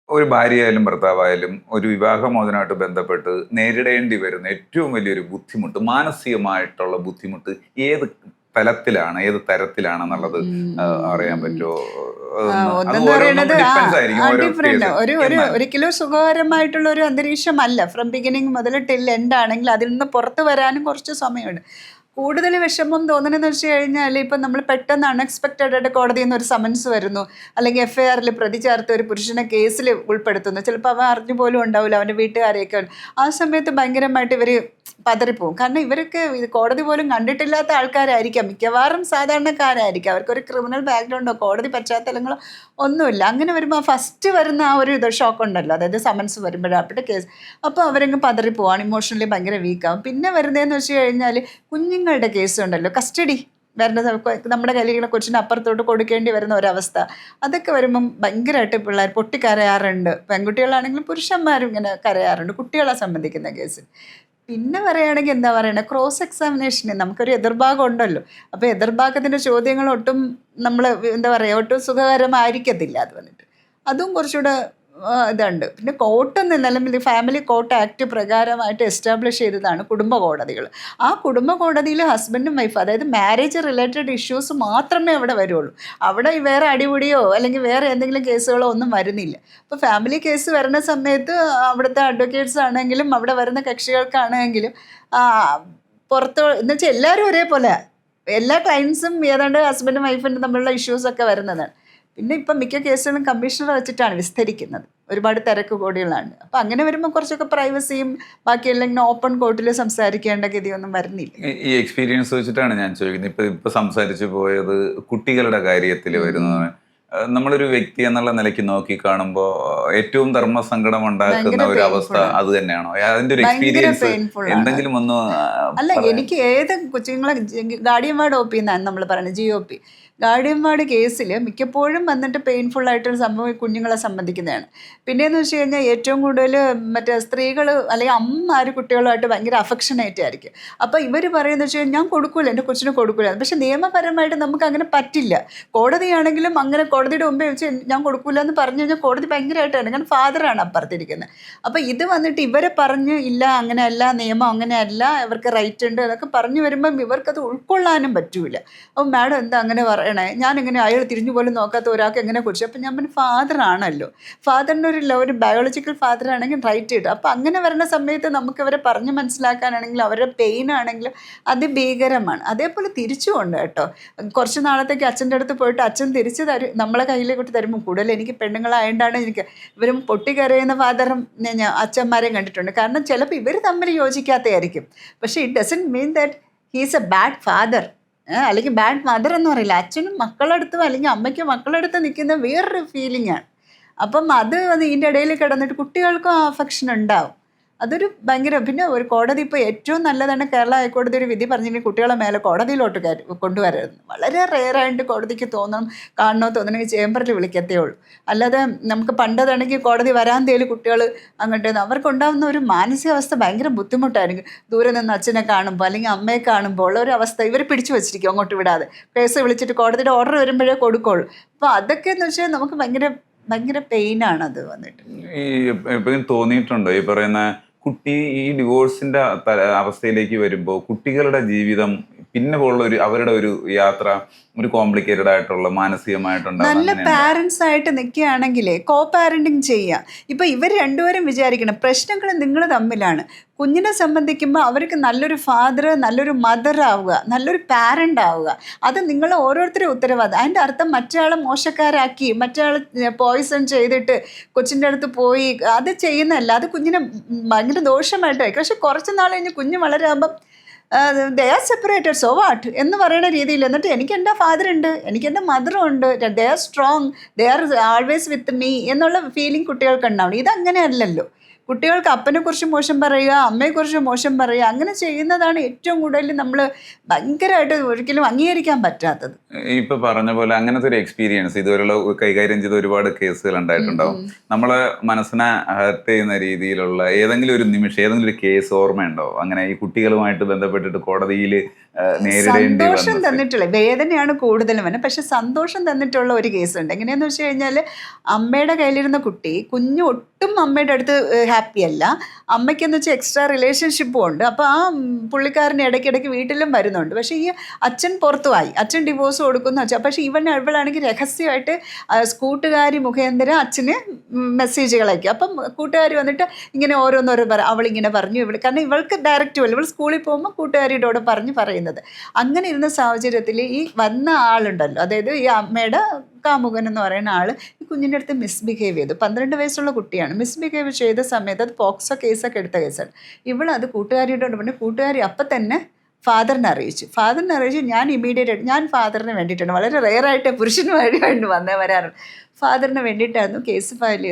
ഒരു ഭാര്യയായാലും ഭർത്താവായാലും ഒരു വിവാഹമോചനമായിട്ട് ബന്ധപ്പെട്ട് നേരിടേണ്ടി വരുന്ന ഏറ്റവും വലിയൊരു ബുദ്ധിമുട്ട്, മാനസികമായിട്ടുള്ള ബുദ്ധിമുട്ട് ഏത് തലത്തിലാണ്, ഏത് തരത്തിലാണെന്നുള്ളത് അറിയാൻ പറ്റുമോ? ഒരിക്കലും സുഖകരമായിട്ടുള്ള ഒരു അന്തരീക്ഷമല്ല. ഫ്രം ബിഗിനിങ് മുതൽ ടിൽ എൻഡ് ആണെങ്കിൽ അതിൽ നിന്ന് പുറത്തു വരാനും കുറച്ച് സമയമുണ്ട്. കൂടുതൽ വിഷമം തോന്നുന്നതെന്ന് വെച്ച് കഴിഞ്ഞാൽ ഇപ്പം നമ്മൾ പെട്ടെന്ന് അൺഎക്സ്പെക്റ്റഡ് ആയിട്ട് കോടതിയിൽ നിന്ന് ഒരു സമൻസ് വരുന്നു, അല്ലെങ്കിൽ FIR പ്രതി ചേർത്ത് ഒരു പുരുഷനെ കേസിൽ ഉൾപ്പെടുത്തുന്നു. ചിലപ്പോൾ അവൻ അറിഞ്ഞു പോലും ഉണ്ടാവില്ല, അവൻ്റെ വീട്ടുകാരെയൊക്കെ. ആ സമയത്ത് ഭയങ്കരമായിട്ട് ഇവർ പതറിപ്പോവും. കാരണം ഇവരൊക്കെ കോടതി പോലും കണ്ടിട്ടില്ലാത്ത ആൾക്കാരായിരിക്കാം, മിക്കവാറും സാധാരണക്കാരായിരിക്കും. അവർക്കൊരു ക്രിമിനൽ ബാക്ക്ഗ്രൗണ്ടോ കോടതി പശ്ചാത്തലങ്ങളോ ഒന്നുമില്ല. അങ്ങനെ വരുമ്പോൾ ഫസ്റ്റ് വരുന്ന ആ ഒരു ഷോക്ക് ഉണ്ടല്ലോ, അതായത് സമൻസ് വരുമ്പോഴാണ് കേസ്. അപ്പോൾ അവരങ്ങ് പതറിപ്പോവാണ്, ഇമോഷണലി ഭയങ്കര വീക്കാവും. പിന്നെ വരുന്നതെന്ന് വെച്ച് കഴിഞ്ഞാൽ കുഞ്ഞുങ്ങളുടെ കേസ് ഉണ്ടല്ലോ, കസ്റ്റഡി വരുന്ന നമ്മുടെ കയ്യിലിങ്ങനെ കൊച്ചിന് അപ്പുറത്തോട്ട് കൊടുക്കേണ്ടി വരുന്ന ഒരവസ്ഥ. അതൊക്കെ വരുമ്പം ഭയങ്കരമായിട്ട് പിള്ളേർ പൊട്ടിക്കരയാറുണ്ട്. പെൺകുട്ടികളാണെങ്കിലും പുരുഷന്മാരും ഇങ്ങനെ കരയാറുണ്ട് കുട്ടികളെ സംബന്ധിക്കുന്ന കേസിൽ. പിന്നെ പറയുകയാണെങ്കിൽ എന്താ പറയണത്, ക്രോസ് എക്സാമിനേഷന് നമുക്കൊരു എതിർഭാഗം ഉണ്ടല്ലോ. അപ്പോൾ എതിർഭാഗത്തിൻ്റെ ചോദ്യങ്ങൾ ഒട്ടും നമ്മൾ എന്താ പറയുക, ഒട്ടും സുഖകരമായിരിക്കത്തില്ല. അത് വന്നിട്ട് അതും കുറച്ചുകൂടെ ഇതുണ്ട്. പിന്നെ കോർട്ട് നിലവിൽ ഫാമിലി കോർട്ട് ആക്ട് പ്രകാരമായിട്ട് എസ്റ്റാബ്ലിഷ് ചെയ്തതാണ് കുടുംബ കോടതികൾ. ആ കുടുംബ കോടതിയിൽ ഹസ്ബൻഡും വൈഫ്, അതായത് മാരേജ് റിലേറ്റഡ് ഇഷ്യൂസ് മാത്രമേ അവിടെ വരുള്ളൂ. അവിടെ വേറെ അടിപിടിയോ അല്ലെങ്കിൽ വേറെ എന്തെങ്കിലും കേസുകളോ ഒന്നും വരുന്നില്ല. അപ്പോൾ ഫാമിലി കേസ് വരുന്ന സമയത്ത് അവിടുത്തെ അഡ്വക്കേറ്റ്സ് ആണെങ്കിലും അവിടെ വരുന്ന കക്ഷികൾക്കാണെങ്കിലും പുറത്ത് എന്ന് വെച്ചാൽ എല്ലാവരും ഒരേപോലെ, എല്ലാ ക്ലയൻസും ഏതാണ്ട് ഹസ്ബൻഡും വൈഫിൻ്റെ തമ്മിലുള്ള ഇഷ്യൂസൊക്കെ വരുന്നതാണ്. പിന്നെ ഇപ്പം മിക്ക കേസുകളും കമ്മീഷണർ വെച്ചിട്ടാണ് വിസ്തരിക്കുന്നത്, ഒരുപാട് തിരക്ക് കോടികളാണ്. അപ്പം അങ്ങനെ വരുമ്പോൾ കുറച്ചൊക്കെ പ്രൈവസിയും ബാക്കിയെല്ലാം ഇങ്ങനെ ഓപ്പൺ കോർട്ടിൽ സംസാരിക്കേണ്ട ഗതിയൊന്നും വരുന്നില്ല. ഈ എക്സ്പീരിയൻസ് വെച്ചിട്ടാണ് ഞാൻ ചോദിക്കുന്നത്. ഇപ്പൊ സംസാരിച്ചു പോയത് കുട്ടികളുടെ കാര്യത്തിൽ വരുന്നത്. നമ്മളൊരു വ്യക്തി എന്നുള്ള നിലയ്ക്ക് നോക്കി കാണുമ്പോൾ ഏറ്റവും ധർമ്മസങ്കടം ഉണ്ടാക്കുന്ന ഒരു അവസ്ഥ അത് തന്നെയാണോ? അതിന്റെ ഒരു എക്സ്പീരിയൻസ് എന്തെങ്കിലും ഒന്ന് അല്ല, എനിക്ക് ഏത് കൊച്ചുങ്ങളെ ഗാർഡിയൻ വാർഡ് OP എന്നാണ് നമ്മൾ പറയുന്നത്, GOP. ഗാർഡിയൻ വാർഡ് കേസിൽ മിക്കപ്പോഴും വന്നിട്ട് പെയിൻഫുൾ ആയിട്ടൊരു സംഭവം കുഞ്ഞുങ്ങളെ സംബന്ധിക്കുന്നതാണ്. പിന്നെയെന്ന് വെച്ച് കഴിഞ്ഞാൽ ഏറ്റവും കൂടുതൽ മറ്റേ സ്ത്രീകൾ അല്ലെങ്കിൽ അമ്മമാർ കുട്ടികളുമായിട്ട് ഭയങ്കര അഫക്ഷനേറ്റ് ആയിരിക്കും. അപ്പോൾ ഇവർ പറയുന്നത് വെച്ച് കഴിഞ്ഞാൽ ഞാൻ കൊടുക്കൂല, എൻ്റെ കൊച്ചിന് കൊടുക്കൂല. പക്ഷെ നിയമപരമായിട്ട് നമുക്ക് അങ്ങനെ പറ്റില്ല. കോടതിയാണെങ്കിലും അങ്ങനെ കോടതിയുടെ മുമ്പേ വെച്ച് ഞാൻ കൊടുക്കൂല എന്ന് പറഞ്ഞു കഴിഞ്ഞാൽ കോടതി ഭയങ്കരമായിട്ടാണ്, കാരണം ഫാദറാണ് അപ്പുറത്തിരിക്കുന്നത്. അപ്പോൾ ഇത് വന്നിട്ട് ഇവരെ പറഞ്ഞ് ഇല്ല അങ്ങനെയല്ല, നിയമം അങ്ങനെയല്ല, ഇവർക്ക് റൈറ്റ് ഉണ്ട് എന്നൊക്കെ പറഞ്ഞു വരുമ്പം ഇവർക്കത് ഉൾക്കൊള്ളാനും പറ്റൂല. അപ്പോൾ മാഡം എന്താ അങ്ങനെ ഞാനിങ്ങനെ അയാൾ തിരിഞ്ഞു പോലും നോക്കാത്ത ഒരാൾക്ക് എങ്ങനെ കുറിച്ച്. അപ്പം ഞാൻ പിന്നെ ഫാദറാണല്ലോ, ഫാദറിൻ്റെ ഒരു ബയോളജിക്കൽ ഫാദർ ആണെങ്കിൽ റൈറ്റ് കിട്ടും. അപ്പം അങ്ങനെ വരുന്ന സമയത്ത് നമുക്ക് അവരെ പറഞ്ഞ് മനസ്സിലാക്കാനാണെങ്കിലും അവരുടെ പെയിൻ ആണെങ്കിലും അതിഭീകരമാണ്. അതേപോലെ തിരിച്ചുകൊണ്ട് കേട്ടോ, കുറച്ച് നാളത്തേക്ക് അച്ഛൻ്റെ അടുത്ത് പോയിട്ട് അച്ഛൻ തിരിച്ച് തരും, നമ്മളെ കയ്യിലേക്ക് തരുമ്പോൾ കൂടുതൽ എനിക്ക് പെണ്ണുങ്ങളായതുകൊണ്ടാണ് എനിക്ക് ഇവരും പൊട്ടിക്കരയുന്ന ഫാദറും ഞാൻ അച്ഛന്മാരെയും കണ്ടിട്ടുണ്ട്. കാരണം ചിലപ്പോൾ ഇവർ തമ്മിൽ യോജിക്കാത്തതായിരിക്കും. പക്ഷേ it doesn't mean that he's A bad father അല്ലെങ്കിൽ ബാഡ് മദർ എന്ന് പറയില്ല. അച്ഛനും മക്കളടുത്തും അല്ലെങ്കിൽ അമ്മയ്ക്കും മക്കളടുത്ത് നിൽക്കുന്ന വേറൊരു ഫീലിംഗ് ആണ്. അപ്പം അത് ഇതിൻ്റെ ഇടയിൽ കിടന്നിട്ട് കുട്ടികൾക്കും ആ അഫെക്ഷൻ ഉണ്ടാവും. അതൊരു ഭയങ്കര. പിന്നെ ഒരു കോടതി ഇപ്പോൾ ഏറ്റവും നല്ലതാണ് കേരള ഹൈക്കോടതി ഒരു വിധി പറഞ്ഞിട്ട് കുട്ടികളെ മേലെ കോടതിയിലോട്ട് കൊണ്ടുവരരുത്. വളരെ റെയറായിട്ട് കോടതിക്ക് കാണണോ തോന്നണമെങ്കിൽ ചേംബറിൽ വിളിക്കത്തേ ഉള്ളൂ. അല്ലാതെ നമുക്ക് പണ്ടതാണെങ്കിൽ കോടതി വരാന്തയിൽ കുട്ടികൾ അങ്ങോട്ട് അവർക്കുണ്ടാകുന്ന ഒരു മാനസികാവസ്ഥ ഭയങ്കര ബുദ്ധിമുട്ടായിരിക്കും. ദൂരെ നിന്ന് അച്ഛനെ കാണുമ്പോൾ അല്ലെങ്കിൽ അമ്മയെ കാണുമ്പോൾ ഉള്ള ഒരു അവസ്ഥ ഇവർ പിടിച്ചു വെച്ചിരിക്കും അങ്ങോട്ട് വിടാതെ. കേസ് വിളിച്ചിട്ട് കോടതിയുടെ ഓർഡർ വരുമ്പോഴേ കൊടുക്കുള്ളൂ. അപ്പോൾ അതൊക്കെ എന്ന് വെച്ചാൽ നമുക്ക് ഭയങ്കര പെയിനാണ് അത് വന്നിട്ട്. ഈ എപ്പോഴും തോന്നിയിട്ടുണ്ടോ ഈ പറയുന്ന കുട്ടി ഈ ഡിവോഴ്സിന്റെ അവസ്ഥയിലേക്ക് വരുമ്പോൾ കുട്ടികളുടെ ജീവിതം പിന്നെ ഉള്ള അവരുടെ ഒരു യാത്ര ഒരു കോംപ്ലിക്കേറ്റഡ് ആയിട്ടുള്ള മാനസികമായിട്ടുള്ള നല്ല പാരൻസ് ആയിട്ട് നിൽക്കുകയാണെങ്കിലേ കോ പാരന്റിങ് ചെയ്യാം. ഇപ്പൊ ഇവർ രണ്ടുപേരും വിചാരിക്കണം പ്രശ്നങ്ങൾ നിങ്ങൾ തമ്മിലാണ്. കുഞ്ഞിനെ സംബന്ധിക്കുമ്പോൾ അവർക്ക് നല്ലൊരു ഫാദർ, നല്ലൊരു മദർ ആവുക, നല്ലൊരു പാരൻ്റ് ആവുക, അത് നിങ്ങൾ ഓരോരുത്തരും ഉത്തരവാദിത്തം. അതിൻ്റെ അർത്ഥം മറ്റയാളെ മോശക്കാരാക്കി മറ്റയാൾ പോയിസൺ ചെയ്തിട്ട് കൊച്ചിൻ്റെ അടുത്ത് പോയി അത് ചെയ്യുന്നതല്ല. അത് കുഞ്ഞിനെ ഭയങ്കര ദോഷമായിട്ടായിരിക്കും. പക്ഷെ കുറച്ച് നാൾ കഴിഞ്ഞ് കുഞ്ഞ് വളരാകുമ്പം they are separated, so what എന്ന് പറയുന്ന രീതിയിൽ. എന്നിട്ട് എനിക്ക് എൻ്റെ ഫാദറുണ്ട്, എനിക്ക് എൻ്റെ മദറും ഉണ്ട്, they are strong, they are always with me എന്നുള്ള ഫീലിംഗ് കുട്ടികൾക്ക് ഉണ്ടാവണം. ഇതങ്ങനെയല്ലല്ലോ. കുട്ടികൾക്ക് അപ്പനെക്കുറിച്ച് മോശം പറയുക, അമ്മയെക്കുറിച്ച് മോശം പറയുക, അങ്ങനെ ചെയ്യുന്നതാണ് ഏറ്റവും കൂടുതൽ നമ്മൾ ഭയങ്കരമായിട്ട് ഒരിക്കലും അംഗീകരിക്കാൻ പറ്റാത്തത്. ഇപ്പൊ പറഞ്ഞ പോലെ അങ്ങനത്തെ ഒരു എക്സ്പീരിയൻസ് ഇതുവരെയുള്ള കൈകാര്യം ചെയ്ത ഒരുപാട് കേസുകൾ ഉണ്ടായിട്ടുണ്ടാവും. നമ്മളെ മനസ്സിനെ ഹർട്ട് ചെയ്യുന്ന രീതിയിലുള്ള ഏതെങ്കിലും ഒരു നിമിഷം, ഏതെങ്കിലും ഒരു കേസ് ഓർമ്മയുണ്ടോ അങ്ങനെ ഈ കുട്ടികളുമായിട്ട് ബന്ധപ്പെട്ടിട്ട് കോടതിയിൽ സന്തോഷം തന്നിട്ടുള്ള, വേദനയാണ് കൂടുതലും വേണം, പക്ഷെ സന്തോഷം തന്നിട്ടുള്ള ഒരു കേസുണ്ട്. എങ്ങനെയാന്ന് വെച്ച് കഴിഞ്ഞാൽ അമ്മയുടെ കയ്യിലിരുന്ന കുട്ടി, കുഞ്ഞ് ഒട്ടും അമ്മയുടെ അടുത്ത് ഹാപ്പി അല്ല, അമ്മയ്ക്കെന്ന് വെച്ചാൽ എക്സ്ട്രാ റിലേഷൻഷിപ്പും ഉണ്ട്. അപ്പോൾ ആ പുള്ളിക്കാരന് ഇടയ്ക്കിടയ്ക്ക് വീട്ടിലും വരുന്നുണ്ട്. പക്ഷേ ഈ അച്ഛൻ പുറത്തുമായി, അച്ഛൻ ഡിവോഴ്സ് കൊടുക്കുന്നു വെച്ചാൽ. പക്ഷേ ഇവളാണെങ്കിൽ രഹസ്യമായിട്ട് കൂട്ടുകാരി മുഖേന്ദ്ര അച്ഛന് മെസ്സേജുകൾ അയക്കും. അപ്പം കൂട്ടുകാരി വന്നിട്ട് ഇങ്ങനെ ഓരോന്നോരോ അവളിങ്ങനെ പറഞ്ഞു, കാരണം ഇവൾക്ക് ഡയറക്റ്റ് പോലെ ഇവൾ സ്കൂളിൽ പോകുമ്പോൾ കൂട്ടുകാരിയോട് പറയുന്നത്. അങ്ങനെ ഇരുന്ന സാഹചര്യത്തിൽ ഈ വന്ന ആളുണ്ടല്ലോ, അതായത് ഈ അമ്മയുടെ കാമുകൻ എന്ന് പറയുന്ന ആൾ ഈ കുഞ്ഞിൻ്റെ അടുത്ത് മിസ്ബിഹേവ് ചെയ്തു. 12 വയസ്സുള്ള കുട്ടിയാണ്. മിസ്ബിഹേവ് ചെയ്ത സമയത്ത് അത് പോക്സോ കേസൊക്കെ എടുത്ത കേസാണ്. ഇവളത് കൂട്ടുകാരിയോട് പറഞ്ഞു. കൂട്ടുകാരി അപ്പം തന്നെ ഫാദറിനെ അറിയിച്ചു. ഞാൻ ഇമ്മീഡിയറ്റ് ആയിട്ട് ഞാൻ ഫാദറിന് വേണ്ടിയിട്ടാണ്, വളരെ റെയറായിട്ട് പുരുഷനുമായിട്ട് വരാറുണ്ട്, ഫാദറിന് വേണ്ടിയിട്ടായിരുന്നു കേസ് ഫയൽ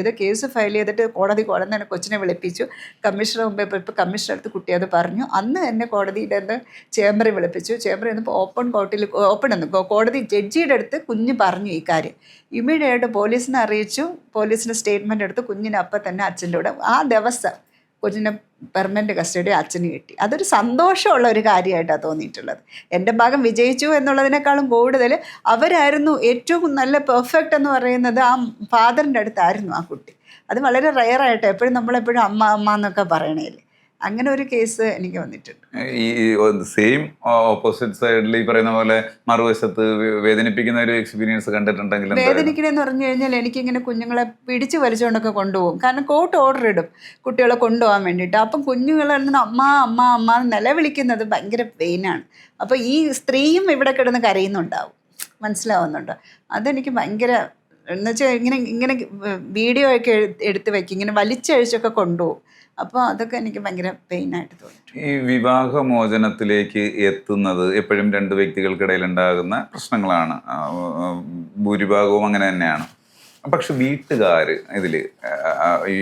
ചെയ്തിട്ട് കോടതി തന്നെ കൊച്ചിനെ വിളിപ്പിച്ചു. കമ്മീഷണർ മുമ്പേ ഇപ്പോൾ കമ്മീഷണർ അടുത്ത് കുട്ടി അത് പറഞ്ഞു. അന്ന് എന്നെ കോടതിയുടെ അടുത്ത് ചേംബറിൽ വിളിപ്പിച്ചു. ചേംബറിൽ നിന്നപ്പോൾ കോടതി ജഡ്ജിയുടെ അടുത്ത് കുഞ്ഞ് പറഞ്ഞു ഈ കാര്യം. ഇമ്മീഡിയറ്റായിട്ട് പോലീസിനെ അറിയിച്ചു. പോലീസിൻ്റെ സ്റ്റേറ്റ്മെൻ്റ് എടുത്ത് കുഞ്ഞിനെ അപ്പം തന്നെ അച്ഛൻ്റെ കൂടെ ആ ദിവസം കൊച്ചിനെ പെർമനൻ്റ് കസ്റ്റഡി അച്ഛന് കിട്ടി. അതൊരു സന്തോഷമുള്ള ഒരു കാര്യമായിട്ടാണ് തോന്നിയിട്ടുള്ളത്. എൻ്റെ ഭാഗം വിജയിച്ചു എന്നുള്ളതിനേക്കാളും കൂടുതൽ അവരായിരുന്നു ഏറ്റവും നല്ല പെർഫെക്റ്റ് എന്ന് പറയുന്നത് ആ ഫാദറിൻ്റെ അടുത്തായിരുന്നു ആ കുട്ടി. അത് വളരെ റെയറായിട്ട് എപ്പോഴും നമ്മളെപ്പോഴും അമ്മ എന്നൊക്കെ പറയണേല് അങ്ങനെ ഒരു കേസ് എനിക്ക് വന്നിട്ടുണ്ട്. ഈ സെയിം ഓപ്പോസിറ്റ് സൈഡിൽ ഈ പറയുന്ന പോലെ മറുവശത്ത് വേദനിപ്പിക്കുന്ന ഒരു എക്സ്പീരിയൻസ് കണ്ടിട്ടുണ്ടെങ്കിൽ? വേദനിക്കണമെന്ന് പറഞ്ഞു കഴിഞ്ഞാൽ എനിക്കിങ്ങനെ കുഞ്ഞുങ്ങളെ പിടിച്ച് വലിച്ചുകൊണ്ടൊക്കെ കൊണ്ടുപോകും. കാരണം കോർട്ട് ഓർഡർ ഇടും കുട്ടികളെ കൊണ്ടുപോകാൻ വേണ്ടിയിട്ട്. അപ്പം കുഞ്ഞുങ്ങളെ അമ്മ നിലവിളിക്കുന്നത് ഭയങ്കര പെയിനാണ്. അപ്പോൾ ഈ സ്ത്രീയും ഇവിടെ കിടന്ന് കരയുന്നുണ്ടാവും, മനസ്സിലാവുന്നുണ്ടോ? അതെനിക്ക് ഭയങ്കര എന്നുവെച്ചാൽ ഇങ്ങനെ ഇങ്ങനെ വീഡിയോ ഒക്കെ എടുത്ത് വെക്കും, ഇങ്ങനെ വലിച്ചഴിച്ചൊക്കെ കൊണ്ടുപോകും. അപ്പോൾ അതൊക്കെ എനിക്ക് ഭയങ്കര പെയിനായിട്ട് തോന്നി. ഈ വിവാഹമോചനത്തിലേക്ക് എത്തുന്നത് എപ്പോഴും രണ്ട് വ്യക്തികൾക്കിടയിൽ ഉണ്ടാകുന്ന പ്രശ്നങ്ങളാണ്. ഭൂരിഭാഗവും അങ്ങനെ തന്നെയാണ്. പക്ഷെ വീട്ടുകാർ ഇതിൽ ഈ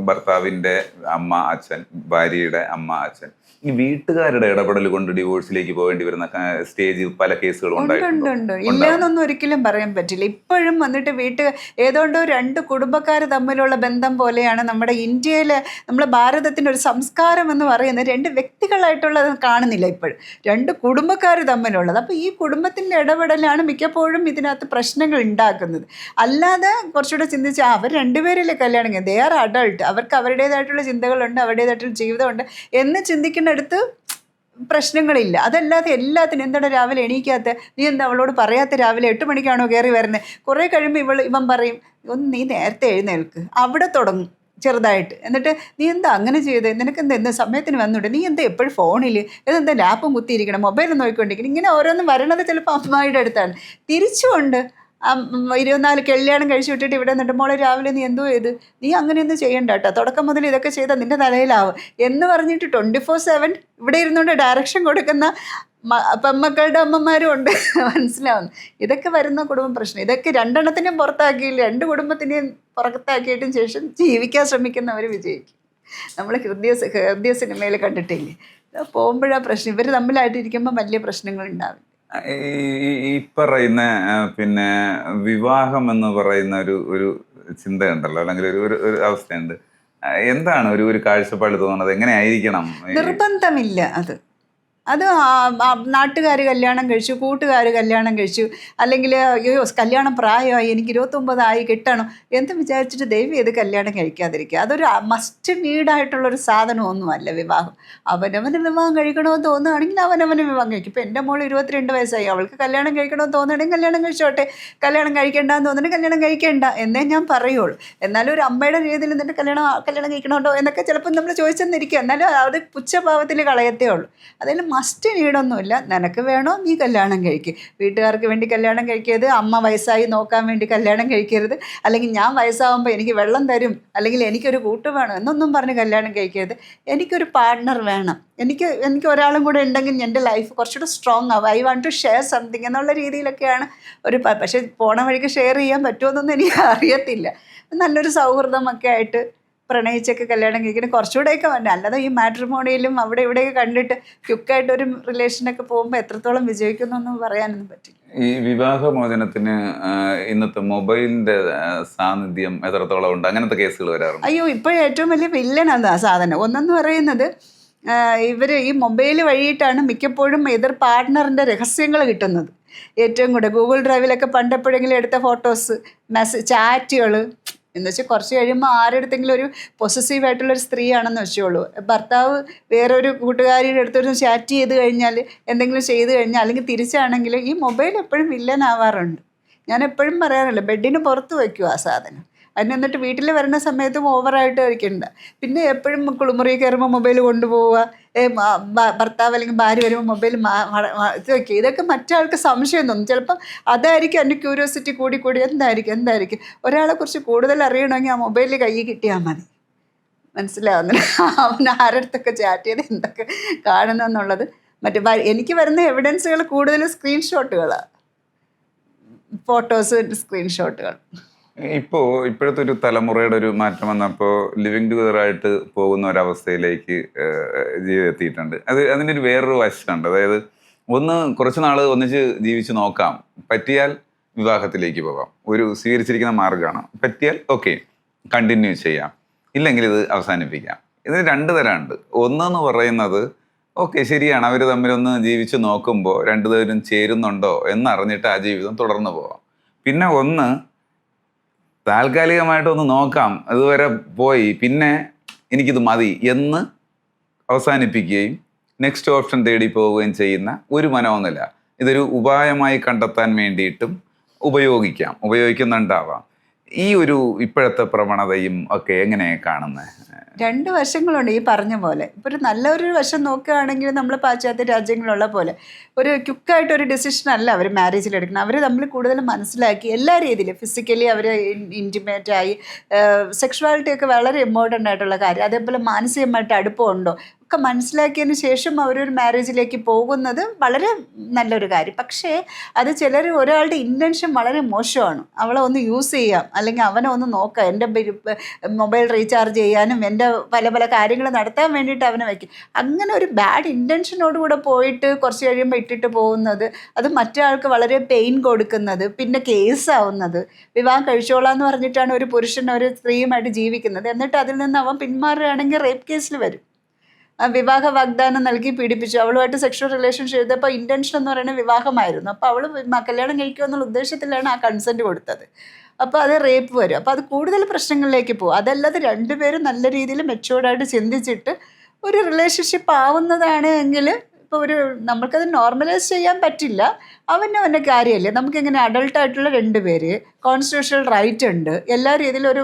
ഭർത്താവിൻ്റെ അമ്മ അച്ഛൻ, ഭാര്യയുടെ അമ്മ അച്ഛൻ, ഈ വീട്ടുകാരുടെ ഇടപെടൽ കൊണ്ട് ഡിവോഴ്സിലേക്ക് പോകേണ്ടി വരുന്ന സ്റ്റേജ് പല കേസുകളും ഉണ്ട്. ഇല്ലാന്നൊന്നും ഒരിക്കലും പറയാൻ പറ്റില്ല. ഇപ്പോഴും വന്നിട്ട് ഏതോണ്ടോ രണ്ട് കുടുംബക്കാർ തമ്മിലുള്ള ബന്ധം പോലെയാണ് നമ്മുടെ ഇന്ത്യയിലെ, നമ്മുടെ ഭാരതത്തിൻ്റെ ഒരു സംസ്കാരം എന്ന് പറയുന്നത്. രണ്ട് വ്യക്തികളായിട്ടുള്ളത് കാണുന്നില്ല ഇപ്പോഴും, രണ്ട് കുടുംബക്കാർ തമ്മിലുള്ളത്. അപ്പോൾ ഈ കുടുംബത്തിൻ്റെ ഇടപെടലാണ് മിക്കപ്പോഴും ഇതിനകത്ത് പ്രശ്നങ്ങൾ ഉണ്ടാക്കുന്നത്. അല്ലാതെ കുറച്ചുകൂടെ ചിന്തിച്ച് അവർ രണ്ടുപേരിലെ കല്യാണം കഴിഞ്ഞു, ദേ ആർ അഡൾട്ട്, അവർക്ക് അവരുടേതായിട്ടുള്ള ചിന്തകളുണ്ട്, അവരുടേതായിട്ടുള്ള ജീവിതമുണ്ട് എന്ന് ചിന്തിക്കുന്നിടത്ത് പ്രശ്നങ്ങളില്ല. അതല്ലാതെ എല്ലാത്തിനും എന്താണ് രാവിലെ എണീക്കാത്ത, നീ എന്താ അവളോട് പറയാത്ത, രാവിലെ 8 മണിക്കാണോ കയറി വരുന്നത്, കുറേ കഴിയുമ്പോൾ ഇവൻ പറയും ഒന്ന് നീ നേരത്തെ എഴുന്നേൽക്ക്, അവിടെ തുടങ്ങും ചെറുതായിട്ട്. എന്നിട്ട് നീ എന്താ അങ്ങനെ ചെയ്തത്, നിനക്ക് എന്താ സമയത്തിന് വന്നൂടെ, നീ എന്താ എപ്പോഴും ഫോണിൽ, ഇതെന്താ ലാപ്പും കുത്തിയിരിക്കണം, മൊബൈലും നോക്കിക്കൊണ്ടിരിക്കണം, ഇങ്ങനെ ഓരോന്നും വരണത് ചിലപ്പോൾ അമ്മയുടെ അടുത്താണ്. തിരിച്ചുകൊണ്ട് 24 കല്യാണം കഴിച്ചു വിട്ടിട്ട് ഇവിടെ നിന്നിട്ട് മോളെ രാവിലെ നീ എന്തോ ചെയ്ത്, നീ അങ്ങനെയൊന്നും ചെയ്യണ്ട കേട്ടോ, തുടക്കം മുതൽ ഇതൊക്കെ ചെയ്താൽ നിൻ്റെ തലയിലാവും എന്ന് പറഞ്ഞിട്ട് 24/7 ഇവിടെ ഇരുന്നുകൊണ്ട് ഡയറക്ഷൻ കൊടുക്കുന്ന പെമ്മക്കളുടെ അമ്മമാരും ഉണ്ട്. മനസ്സിലാവുന്നു. ഇതൊക്കെ വരുന്ന കുടുംബ പ്രശ്നം. ഇതൊക്കെ രണ്ടെണ്ണത്തിനെയും പുറത്താക്കിയില്ല, 2 കുടുംബത്തിനെയും പുറത്താക്കിയിട്ടും ശേഷം ജീവിക്കാൻ ശ്രമിക്കുന്നവർ വിജയിക്കും. നമ്മൾ ഹൃദയ സിനിമയിൽ കണ്ടിട്ടില്ലേ, പോകുമ്പോഴാ പ്രശ്നം. ഇവർ തമ്മിലായിട്ടിരിക്കുമ്പോൾ വലിയ പ്രശ്നങ്ങൾ ഉണ്ടാവില്ല. ഈ പറയുന്ന പിന്നെ വിവാഹം എന്ന് പറയുന്ന ഒരു ചിന്തയുണ്ടല്ലോ, അല്ലെങ്കിൽ ഒരു അവസ്ഥയുണ്ട്. എന്താണ് ഒരു കാഴ്ചപ്പാട് തോന്നുന്നത്, എങ്ങനെയായിരിക്കണം? നിർബന്ധമില്ല. അത് നാട്ടുകാർ കല്യാണം കഴിച്ചു, കൂട്ടുകാർ കല്യാണം കഴിച്ചു, അല്ലെങ്കിൽ അയ്യോ കല്യാണം പ്രായമായി, എനിക്ക് 29 ആയി കിട്ടണം എന്ന് വിചാരിച്ചിട്ട് ദൈവം ഇത് കല്യാണം കഴിക്കാതിരിക്കുക. അതൊരു മസ്റ്റ് നീഡായിട്ടുള്ളൊരു സാധനമൊന്നുമല്ല വിവാഹം. അവനവന് വിവാഹം കഴിക്കണമെന്ന് തോന്നുകയാണെങ്കിൽ അവനവന് വിവാഹം കഴിക്കും. ഇപ്പം എൻ്റെ മോൾ 22 വയസ്സായി, അവൾക്ക് കല്യാണം കഴിക്കണമെന്ന് തോന്നുകയാണെങ്കിൽ കല്യാണം കഴിച്ചോട്ടെ, കല്യാണം കഴിക്കേണ്ടെന്ന് തോന്നുന്നുണ്ടെങ്കിൽ കല്യാണം കഴിക്കേണ്ട എന്നേ ഞാൻ പറയുള്ളൂ. എന്നാലും ഒരു അമ്മയുടെ രീതിയിൽ നിന്നിട്ട് കല്യാണം കഴിക്കണമുണ്ടോ എന്നൊക്കെ ചിലപ്പോൾ നമ്മൾ ചോദിച്ചെന്നിരിക്കുക. എന്നാലും അത് പുച്ഛഭാവത്തിൽ കളയത്തേ ഉള്ളൂ. അതിൽ മസ്റ്റ് നീഡൊന്നുമില്ല. നിനക്ക് വേണോ നീ കല്യാണം കഴിക്കുക, വീട്ടുകാർക്ക് വേണ്ടി കല്യാണം കഴിക്കരുത്, അമ്മ വയസ്സായി നോക്കാൻ വേണ്ടി കല്യാണം കഴിക്കരുത്, അല്ലെങ്കിൽ ഞാൻ വയസ്സാകുമ്പോൾ എനിക്ക് വെള്ളം തരും, അല്ലെങ്കിൽ എനിക്കൊരു കൂട്ട് വേണം എന്നൊന്നും പറഞ്ഞ് കല്യാണം കഴിക്കരുത്. എനിക്കൊരു പാർട്ട്ണർ വേണം, എനിക്ക് ഒരാളും കൂടെ ഉണ്ടെങ്കിൽ എൻ്റെ ലൈഫ് കുറച്ചുകൂടെ സ്ട്രോങ് ആവും, I want to share something എന്നുള്ള രീതിയിലൊക്കെയാണ് പക്ഷേ പോണ വഴിക്ക് ഷെയർ ചെയ്യാൻ പറ്റുമോയെന്നൊന്നും എനിക്ക് അറിയത്തില്ല. നല്ലൊരു സൗഹൃദമൊക്കെ ആയിട്ട് പ്രണയിച്ചൊക്കെ കല്യാണം കഴിക്കണം കുറച്ചുകൂടെയൊക്കെ വേണ്ട. അല്ലാതെ ഈ മാട്രിമോണിയിലും അവിടെ ഇവിടെയൊക്കെ കണ്ടിട്ട് ക്വിക്കായിട്ട് ഒരു റിലേഷനൊക്കെ പോകുമ്പോൾ എത്രത്തോളം വിജയിക്കുന്നൊന്നും പറയാനൊന്നും പറ്റില്ല. ഈ വിവാഹമോചനത്തിന് ഇന്നത്തെ മൊബൈലിന്റെ സാന്നിധ്യം എത്രത്തോളം ഉണ്ട്? അങ്ങനത്തെ കേസുകൾ വരാറുണ്ട്. അയ്യോ, ഇപ്പോഴും ഏറ്റവും വലിയ വില്ലനാണ് ആ സാധനം. ഒന്നെന്ന് പറയുന്നത് ഇവർ ഈ മൊബൈൽ വഴിയിട്ടാണ് മിക്കപ്പോഴും എതിർ പാർട്ട്ണറിൻ്റെ രഹസ്യങ്ങൾ കിട്ടുന്നത്. ഏറ്റവും കൂടെ ഗൂഗിൾ ഡ്രൈവിലൊക്കെ പണ്ടെപ്പോഴെങ്കിലും എടുത്ത ഫോട്ടോസ്, ചാറ്റുകൾ എന്ന് വെച്ചാൽ കുറച്ച് കഴിയുമ്പോൾ ആരെടുത്തെങ്കിലും ഒരു പൊസസീവായിട്ടുള്ളൊരു സ്ത്രീയാണെന്ന് വെച്ചോളൂ, ഭർത്താവ് വേറൊരു കൂട്ടുകാരിയുടെ അടുത്തൊരു ചാറ്റ് ചെയ്ത് കഴിഞ്ഞാൽ, എന്തെങ്കിലും ചെയ്ത് കഴിഞ്ഞാൽ, അല്ലെങ്കിൽ തിരിച്ചാണെങ്കിൽ ഈ മൊബൈൽ എപ്പോഴും വില്ലനാവാറുണ്ട്. ഞാൻ എപ്പോഴും പറയാറില്ല, ബെഡിന് പുറത്ത് വയ്ക്കുക ആ സാധനം. എന്നിട്ട് വീട്ടിൽ വരുന്ന സമയത്തും ഓവറായിട്ട് കഴിക്കണ്ട. പിന്നെ എപ്പോഴും കുളിമുറി കയറുമ്പോൾ മൊബൈൽ കൊണ്ടുപോവുക, ഭർത്താവ് അല്ലെങ്കിൽ ഭാര്യ വരുമ്പോൾ മൊബൈൽ ഇത് വയ്ക്കുക. ഇതൊക്കെ മറ്റാൾക്ക് സംശയം തോന്നും. ചിലപ്പം അതായിരിക്കും എൻ്റെ ക്യൂരിയോസിറ്റി കൂടി എന്തായിരിക്കും ഒരാളെക്കുറിച്ച് കൂടുതൽ അറിയണമെങ്കിൽ ആ മൊബൈലിൽ കയ്യിൽ കിട്ടിയാൽ മതി. മനസ്സിലാവുന്നില്ല, അവൻ ആരടുത്തൊക്കെ ചാറ്റ് ചെയ്ത് എന്തൊക്കെ കാണുന്നെന്നുള്ളത്. എനിക്ക് വരുന്ന എവിഡൻസുകൾ കൂടുതലും സ്ക്രീൻഷോട്ടുകളാണ്, ഫോട്ടോസ്, സ്ക്രീൻഷോട്ടുകൾ. ഇപ്പോഴത്തെ ഒരു തലമുറയുടെ ഒരു മാറ്റം വന്നപ്പോൾ ലിവിങ് ടുഗദറായിട്ട് പോകുന്ന ഒരവസ്ഥയിലേക്ക് ജീവിതം എത്തിയിട്ടുണ്ട്. അതിൻ്റെ ഒരു വേറൊരു വശമുണ്ട്. അതായത് കുറച്ച് നാൾ ഒന്നിച്ച് ജീവിച്ച് നോക്കാം, പറ്റിയാൽ വിവാഹത്തിലേക്ക് പോകാം, ഒരു സ്വീകരിച്ചിരിക്കുന്ന മാർഗ്ഗമാണ്. പറ്റിയാൽ ഓക്കെ കണ്ടിന്യൂ ചെയ്യാം, ഇല്ലെങ്കിൽ ഇത് അവസാനിപ്പിക്കാം. ഇതിന് 2 തരമുണ്ട്. ഒന്നെന്ന് പറയുന്നത് ഓക്കെ ശരിയാണ്, അവർ തമ്മിലൊന്ന് ജീവിച്ച് നോക്കുമ്പോൾ 2 പേരും ചേരുന്നുണ്ടോ എന്നറിഞ്ഞിട്ട് ആ ജീവിതം തുടർന്ന് പോവാം. പിന്നെ ഒന്ന് താൽക്കാലികമായിട്ടൊന്ന് നോക്കാം, അതുവരെ പോയി പിന്നെ എനിക്കിത് മതി എന്ന് അവസാനിപ്പിക്കുകയും നെക്സ്റ്റ് ഓപ്ഷൻ തേടി പോവുകയും ചെയ്യുന്ന ഒരു മനോനില. ഇതൊരു ഉപായമായി കണ്ടെത്താൻ വേണ്ടിയിട്ടും ഉപയോഗിക്കുന്നുണ്ടാവാം. ഈ ഒരു ഇപ്പോഴത്തെ പ്രവണതയും ഒക്കെ എങ്ങനെ കാണുന്നത്? രണ്ട് വശങ്ങളുണ്ട് ഈ പറഞ്ഞ പോലെ. ഇപ്പോൾ ഒരു നല്ലൊരു വശം നോക്കുകയാണെങ്കിൽ നമ്മൾ പാശ്ചാത്യ രാജ്യങ്ങളുള്ള പോലെ ഒരു ക്വിക്കായിട്ട് ഒരു ഡിസിഷൻ അല്ല അവർ മാരേജിൽ എടുക്കണം. അവർ തമ്മിൽ കൂടുതൽ മനസ്സിലാക്കി എല്ലാ രീതിയിലും ഫിസിക്കലി അവർ ഇൻറ്റിമേറ്റ് ആയി, സെക്ഷുവാലിറ്റി ഒക്കെ വളരെ ഇമ്പോർട്ടൻ്റ് ആയിട്ടുള്ള കാര്യം. അതേപോലെ മാനസികമായിട്ട് അടുപ്പമുണ്ടോ ഒക്കെ മനസ്സിലാക്കിയതിന് ശേഷം അവരൊരു മാരേജിലേക്ക് പോകുന്നത് വളരെ നല്ലൊരു കാര്യം. പക്ഷേ അത് ചിലർ ഒരാളുടെ ഇൻറ്റൻഷൻ വളരെ മോശമാണ്. അവളെ ഒന്ന് യൂസ് ചെയ്യാം, അല്ലെങ്കിൽ അവനെ ഒന്ന് നോക്കാം, എൻ്റെ മൊബൈൽ റീചാർജ് ചെയ്യാനും എൻ്റെ പല പല കാര്യങ്ങൾ നടത്താൻ വേണ്ടിയിട്ട് അവനെ വയ്ക്കും. അങ്ങനെ ഒരു ബാഡ് ഇൻറ്റൻഷനോടുകൂടെ പോയിട്ട് കുറച്ച് കഴിയുമ്പോൾ ഇട്ടിട്ട് പോകുന്നത്, അത് മറ്റൊരാൾക്ക് വളരെ പെയിൻ കൊടുക്കുന്നത്, പിന്നെ കേസാവുന്നത്. വിവാഹം കഴിച്ചോളാന്ന് പറഞ്ഞിട്ടാണ് ഒരു പുരുഷൻ ഒരു സ്ത്രീയുമായിട്ട് ജീവിക്കുന്നത്, എന്നിട്ട് അതിൽ നിന്ന് അവൻ പിന്മാറുകയാണെങ്കിൽ റേപ്പ് കേസിൽ വരും. വിവാഹ വാഗ്ദാനം നൽകി പീഡിപ്പിച്ചു, അവളുമായിട്ട് സെക്ഷൽ റിലേഷൻഷിപ്പ് ചെയ്തപ്പോൾ ഇൻറ്റൻഷൻ എന്ന് പറയുന്നത് വിവാഹമായിരുന്നു. അപ്പോൾ അവൾ കല്യാണം കഴിക്കുക എന്നുള്ള ഉദ്ദേശത്തിലാണ് ആ കൺസെൻറ്റ് കൊടുത്തത്. അപ്പോൾ അത് റേപ്പ് വരും. അപ്പോൾ അത് കൂടുതൽ പ്രശ്നങ്ങളിലേക്ക് പോകും. അതല്ലാതെ രണ്ടുപേരും നല്ല രീതിയിൽ മെച്ചുവേർഡായിട്ട് ചിന്തിച്ചിട്ട് ഒരു റിലേഷൻഷിപ്പ് ആവുന്നതാണ് എങ്കിൽ ഇപ്പോൾ നമുക്കത് നോർമലൈസ് ചെയ്യാൻ പറ്റില്ല. അവൻ്റെ കാര്യമല്ലേ. നമുക്കിങ്ങനെ അഡൾട്ടായിട്ടുള്ള രണ്ടുപേര്, കോൺസ്റ്റിറ്റ്യൂഷണൽ റൈറ്റ് ഉണ്ട്, എല്ലാ രീതിയിലും ഒരു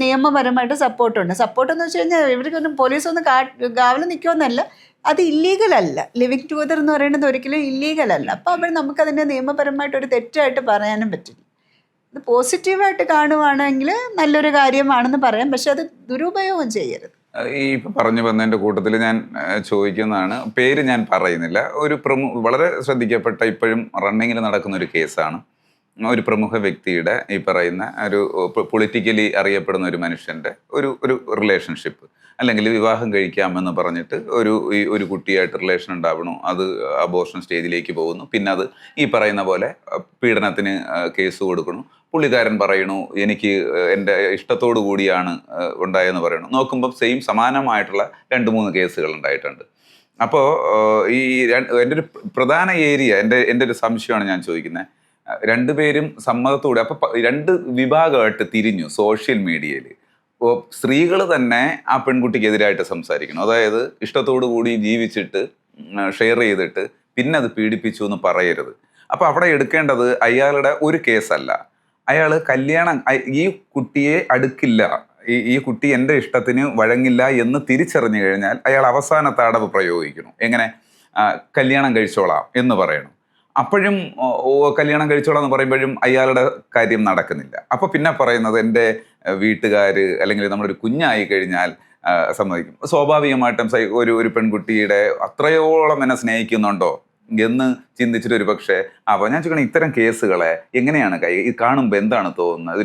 നിയമപരമായിട്ട് സപ്പോർട്ടുണ്ട്. സപ്പോർട്ടെന്ന് വെച്ച് കഴിഞ്ഞാൽ ഇവർക്കൊന്നും പോലീസൊന്നും കാവൽ നിൽക്കുമെന്നല്ല, അത് ഇല്ലീഗലല്ല. ലിവിങ് ടുഗദർ എന്ന് പറയുന്നത് ഒരിക്കലും ഇല്ലീഗലല്ല. അപ്പോൾ അവർ നമുക്കതിൻ്റെ നിയമപരമായിട്ടൊരു തെറ്റായിട്ട് പറയാനും പറ്റില്ല. ഇത് പോസിറ്റീവായിട്ട് കാണുവാണെങ്കിൽ നല്ലൊരു കാര്യമാണെന്ന് പറയാം, പക്ഷെ അത് ദുരുപയോഗം ചെയ്യരുത്. ഈ ഇപ്പം പറഞ്ഞു വന്നതിൻ്റെ കൂട്ടത്തിൽ ഞാൻ ചോദിക്കുന്നതാണ്, പേര് ഞാൻ പറയുന്നില്ല, ഒരു വളരെ ശ്രദ്ധിക്കപ്പെട്ട ഇപ്പോഴും റണ്ണിങ്ങിൽ നടക്കുന്ന ഒരു കേസാണ്. ഒരു പ്രമുഖ വ്യക്തിയുടെ ഈ പറയുന്ന ഒരു പൊളിറ്റിക്കലി അറിയപ്പെടുന്ന ഒരു മനുഷ്യൻ്റെ ഒരു റിലേഷൻഷിപ്പ്, അല്ലെങ്കിൽ വിവാഹം കഴിക്കാമെന്ന് പറഞ്ഞിട്ട് ഒരു കുട്ടിയായിട്ട് റിലേഷൻ ഉണ്ടാവണു, അത് അബോർഷൻ സ്റ്റേജിലേക്ക് പോകുന്നു, പിന്നെ അത് ഈ പറയുന്ന പോലെ പീഡനത്തിന് കേസ് കൊടുക്കണു. പുള്ളിക്കാരൻ പറയണു എനിക്ക് എൻ്റെ ഇഷ്ടത്തോടു കൂടിയാണ് ഉണ്ടായെന്ന് പറയണു. നോക്കുമ്പം സമാനമായിട്ടുള്ള 2-3 കേസുകൾ ഉണ്ടായിട്ടുണ്ട്. അപ്പോൾ എൻ്റെ ഒരു പ്രധാന ഏരിയ, എൻ്റെ ഒരു സംശയമാണ് ഞാൻ ചോദിക്കുന്നത്. രണ്ടുപേരും സമ്മതത്തോടെ, അപ്പോൾ 2 വിഭാഗമായിട്ട് തിരിഞ്ഞു സോഷ്യൽ മീഡിയയിൽ. സ്ത്രീകൾ തന്നെ ആ പെൺകുട്ടിക്കെതിരായിട്ട് സംസാരിക്കണം. അതായത് ഇഷ്ടത്തോടു കൂടി ജീവിച്ചിട്ട് ഷെയർ ചെയ്തിട്ട് പിന്നെ അത് പീഡിപ്പിച്ചു എന്ന് പറയരുത്. അപ്പോൾ അവിടെ എടുക്കേണ്ടത് അയാളുടെ ഒരു കേസല്ല, അയാൾ ഈ കുട്ടിയെ അടുക്കില്ല, ഈ കുട്ടി എൻ്റെ ഇഷ്ടത്തിന് വഴങ്ങില്ല എന്ന് തിരിച്ചറിഞ്ഞു കഴിഞ്ഞാൽ അയാൾ അവസാന തടവ് പ്രയോഗിക്കണം. എങ്ങനെ? കല്യാണം കഴിച്ചോളാം എന്ന് പറയണം. അപ്പോഴും കല്യാണം കഴിച്ചോളാം എന്ന് പറയുമ്പോഴും അയാളുടെ കാര്യം നടക്കുന്നില്ല. അപ്പോൾ പിന്നെ പറയുന്നത് എൻ്റെ വീട്ടുകാർ അല്ലെങ്കിൽ നമ്മളൊരു കുഞ്ഞായി കഴിഞ്ഞാൽ സമ്മതിക്കും. സ്വാഭാവികമായിട്ടും ഒരു പെൺകുട്ടിയുടെ അത്രയോളം എന്നെ സ്നേഹിക്കുന്നുണ്ടോ എന്ന് ചിന്തിച്ചിട്ട് ഒരു പക്ഷേ ഞാൻ ചോദിക്കണം, ഇത്തരം കേസുകളെ എങ്ങനെയാണ് കാണുമ്പോൾ എന്താണ് തോന്നുന്നത്?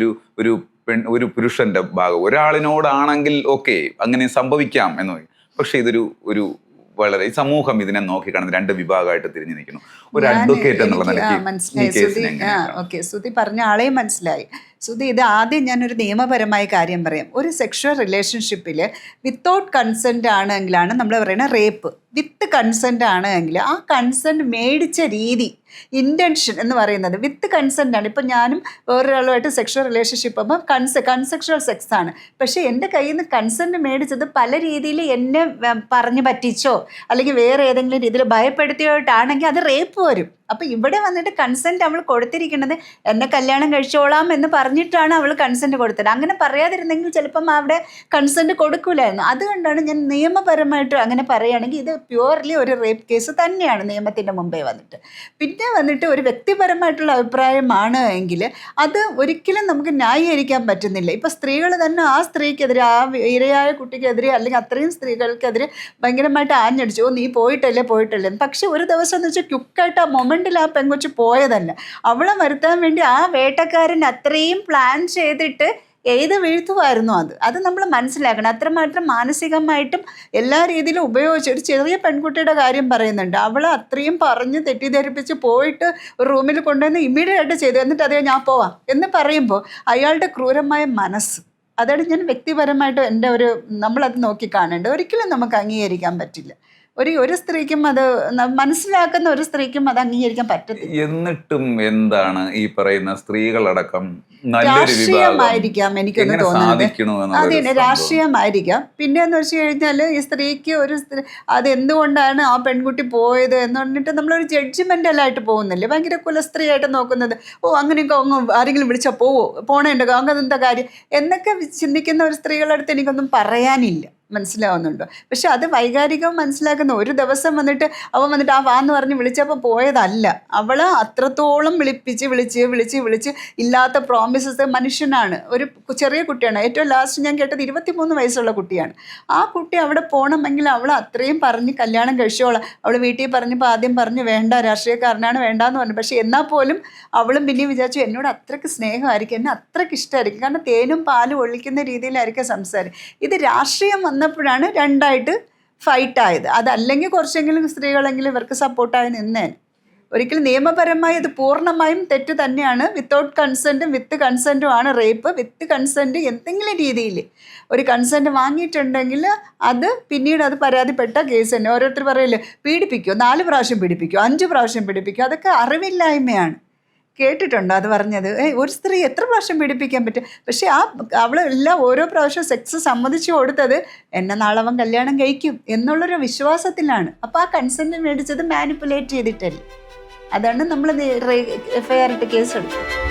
ഒരു പുരുഷന്റെ ഭാഗം ഒരാളിനോടാണെങ്കിൽ ഓക്കെ അങ്ങനെ സംഭവിക്കാം എന്ന് പറയും. പക്ഷെ ഒരു വളരെ ഈ സമൂഹം ഇതിനെ നോക്കിക്കാണുന്ന 2 വിഭാഗമായിട്ട് തിരിഞ്ഞു നിൽക്കുന്നു. ഒരു അഡ്വക്കേറ്റ് എന്നുള്ള നിലയ്ക്ക് സുധി പറഞ്ഞ ആളെയും മനസ്സിലായി. സുധി, ഇത് ആദ്യം ഞാനൊരു നിയമപരമായ കാര്യം പറയാം. ഒരു സെക്ഷൽ റിലേഷൻഷിപ്പിൽ വിത്തൗട്ട് കൺസെൻറ്റ് ആണെങ്കിലാണ് നമ്മൾ പറയുന്നത് റേപ്പ്. വിത്ത് കൺസെൻറ്റ് ആണെങ്കിൽ ആ കൺസെൻറ്റ് മേടിച്ച രീതി, ഇൻറ്റൻഷൻ എന്ന് പറയുന്നത് വിത്ത് കൺസെൻ്റ് ആണ്. ഇപ്പം ഞാനും വേറൊരാളുമായിട്ട് സെക്ഷൽ റിലേഷൻഷിപ്പ് ആകുമ്പോൾ കൺസെക്ഷൽ സെക്സ് ആണ്. പക്ഷേ എൻ്റെ കയ്യിൽ നിന്ന് കൺസെൻറ്റ് മേടിച്ചത് പല രീതിയിൽ എന്നെ പറഞ്ഞ് പറ്റിച്ചോ അല്ലെങ്കിൽ വേറെ ഏതെങ്കിലും രീതിയിൽ ഭയപ്പെടുത്തിയോട്ടാണെങ്കിൽ അത് റേപ്പ് വരും. അപ്പോൾ ഇവിടെ വന്നിട്ട് കൺസെൻറ്റ് അവൾ കൊടുത്തിരിക്കുന്നത് എന്നെ കല്യാണം കഴിച്ചോളാം എന്ന് പറഞ്ഞിട്ടാണ് അവൾ കൺസെൻറ്റ് കൊടുത്തത്. അങ്ങനെ പറയാതിരുന്നെങ്കിൽ ചിലപ്പം അവിടെ കൺസെൻറ്റ് കൊടുക്കില്ലായിരുന്നു. അതുകൊണ്ടാണ് ഞാൻ നിയമപരമായിട്ട് അങ്ങനെ പറയുകയാണെങ്കിൽ ഇത് പ്യുവർലി ഒരു റേപ്പ് കേസ് തന്നെയാണ് നിയമത്തിൻ്റെ മുമ്പേ വന്നിട്ട്. പിന്നെ വന്നിട്ട് ഒരു വ്യക്തിപരമായിട്ടുള്ള അഭിപ്രായമാണ് എങ്കിൽ അത് ഒരിക്കലും നമുക്ക് ന്യായീകരിക്കാൻ പറ്റുന്നില്ല. ഇപ്പോൾ സ്ത്രീകൾ തന്നെ ആ സ്ത്രീക്കെതിരെ, ആ ഇരയായ കുട്ടിക്കെതിരെ അല്ലെങ്കിൽ അത്രയും സ്ത്രീകൾക്കെതിരെ ഭയങ്കരമായിട്ട് ആഞ്ഞടിച്ചു, നീ പോയിട്ടല്ലേ. പക്ഷെ ഒരു ദിവസം എന്ന് വെച്ചാൽ ക്യുക്കായിട്ട് ആ മൊമെൻറ്റിൽ ആ പെങ്കൊച്ച് പോയതല്ല, അവളെ വരുത്താൻ വേണ്ടി ആ വേട്ടക്കാരൻ അത്രയും പ്ലാൻ ചെയ്തിട്ട് വീഴ്ത്തുമായിരുന്നു. അത് നമ്മൾ മനസ്സിലാക്കണം. അത്രമാത്രം മാനസികമായിട്ടും എല്ലാ രീതിയിലും ഉപയോഗിച്ച് ഒരു ചെറിയ പെൺകുട്ടിയുടെ കാര്യം പറയുന്നുണ്ട്. അവളെ അത്രയും പറഞ്ഞ് തെറ്റിദ്ധരിപ്പിച്ച് പോയിട്ട് റൂമിൽ കൊണ്ടുവന്ന് ഇമ്മീഡിയറ്റായിട്ട് ചെയ്തു, എന്നിട്ട് അതേ ഞാൻ പോവാം എന്ന് പറയുമ്പോൾ അയാളുടെ ക്രൂരമായ മനസ്സ്, അതാണ് ഞാൻ വ്യക്തിപരമായിട്ട് നമ്മളത് നോക്കി കാണേണ്ടത്. ഒരിക്കലും നമുക്ക് അംഗീകരിക്കാൻ പറ്റില്ല. ഒരു സ്ത്രീക്കും അത് മനസ്സിലാക്കുന്ന ഒരു സ്ത്രീക്കും അത് അംഗീകരിക്കാൻ പറ്റത്തില്ല. എന്നിട്ടും എന്താണ് ഈ പറയുന്ന സ്ത്രീകളടക്കം നല്ലൊരു വിഭാഗം രാഷ്ട്രീയമായിരിക്കാം എനിക്കൊന്ന് എങ്ങനെ തോന്നുന്നത്. സാധിക്കണു അതെ, എന്നുള്ളൊരു സംഭവം? രാഷ്ട്രീയമായിരിക്കാം. പിന്നെന്ന് വെച്ച് കഴിഞ്ഞാൽ ഈ സ്ത്രീക്ക് അത് എന്തുകൊണ്ടാണ് ആ പെൺകുട്ടി പോയത് എന്ന് പറഞ്ഞിട്ട് നമ്മളൊരു ജഡ്ജ്മെന്റലായിട്ട് പോകുന്നില്ലേ, ഭയങ്കര കുലസ്ത്രീയായിട്ട് നോക്കുന്നത്. അങ്ങനെയൊക്കെ ആരെങ്കിലും വിളിച്ചാൽ പോണേണ്ടോ, അങ്ങനെന്താ കാര്യം എന്നൊക്കെ ചിന്തിക്കുന്ന ഒരു സ്ത്രീകളുടെ അടുത്ത് എനിക്കൊന്നും പറയാനില്ല. മനസ്സിലാവുന്നുണ്ടോ? പക്ഷെ അത് വൈകാരികവും മനസ്സിലാക്കുന്ന. ഒരു ദിവസം വന്നിട്ട് അവൻ വന്നിട്ട് ആ വാന്ന് പറഞ്ഞ് വിളിച്ചപ്പോൾ പോയതല്ല. അവള് അത്രത്തോളം വിളിച്ച് ഇല്ലാത്ത പ്രോമിസസ്. മനുഷ്യനാണ്, ഒരു ചെറിയ കുട്ടിയാണ്. ഏറ്റവും ലാസ്റ്റ് ഞാൻ കേട്ടത് 23 വയസ്സുള്ള കുട്ടിയാണ്. ആ കുട്ടി അവിടെ പോകണമെങ്കിൽ അവൾ അത്രയും പറഞ്ഞ് കല്യാണം കഴിച്ചോളാം. അവൾ വീട്ടിൽ പറഞ്ഞപ്പോൾ ആദ്യം പറഞ്ഞു വേണ്ട, രാഷ്ട്രീയക്കാരനാണ്, വേണ്ടാന്ന് പറഞ്ഞു. പക്ഷെ എന്നാൽ പോലും അവളും പിന്നെയും വിചാരിച്ചു എന്നോട് അത്രയ്ക്ക് സ്നേഹമായിരിക്കും, എന്നെ അത്രയ്ക്ക് ഇഷ്ടമായിരിക്കും. കാരണം തേനും പാലും ഒഴിക്കുന്ന രീതിയിലായിരിക്കും സംസാരം. ഇത് രാഷ്ട്രീയം വന്നപ്പോഴാണ് രണ്ടായിട്ട് ഫൈറ്റായത്. അതല്ലെങ്കിൽ കുറച്ചെങ്കിലും സ്ത്രീകളെങ്കിലും ഇവർക്ക് സപ്പോർട്ടായി നിന്നേൻ. ഒരിക്കലും നിയമപരമായി അത് പൂർണ്ണമായും തെറ്റ് തന്നെയാണ്. വിത്തൗട്ട് കൺസെൻറ്റും വിത്ത് കൺസെൻറ്റും ആണ് റേപ്പ്. വിത്ത് കൺസെൻറ്റ് എന്തെങ്കിലും രീതിയിൽ ഒരു കൺസെൻറ്റ് വാങ്ങിയിട്ടുണ്ടെങ്കിൽ അത് പിന്നീട് അത് പരാതിപ്പെട്ട കേസ് തന്നെ. ഓരോരുത്തർ പറയില്ലേ പീഡിപ്പിക്കുമോ, 4 പ്രാവശ്യം പീഡിപ്പിക്കുമോ, 5 പ്രാവശ്യം പീഡിപ്പിക്കുമോ, അതൊക്കെ അറിവില്ലായ്മയാണ്. കേട്ടിട്ടുണ്ടോ അത് പറഞ്ഞത്? ഒരു സ്ത്രീ എത്ര പ്രാവശ്യം പീഡിപ്പിക്കാൻ പറ്റും? പക്ഷെ അവളെല്ലാം ഓരോ പ്രാവശ്യം സെക്സ് സമ്മതിച്ചു കൊടുത്തത് എന്നെ നാളെ അവൻ കല്യാണം കഴിക്കും എന്നുള്ളൊരു വിശ്വാസത്തിലാണ്. അപ്പോൾ ആ കൺസെൻറ്റ് മേടിച്ചത് മാനിപ്പുലേറ്റ് ചെയ്തിട്ടല്ലേ. അതാണ് നമ്മൾ FIR ഇട്ട് കേസെടുത്തത്.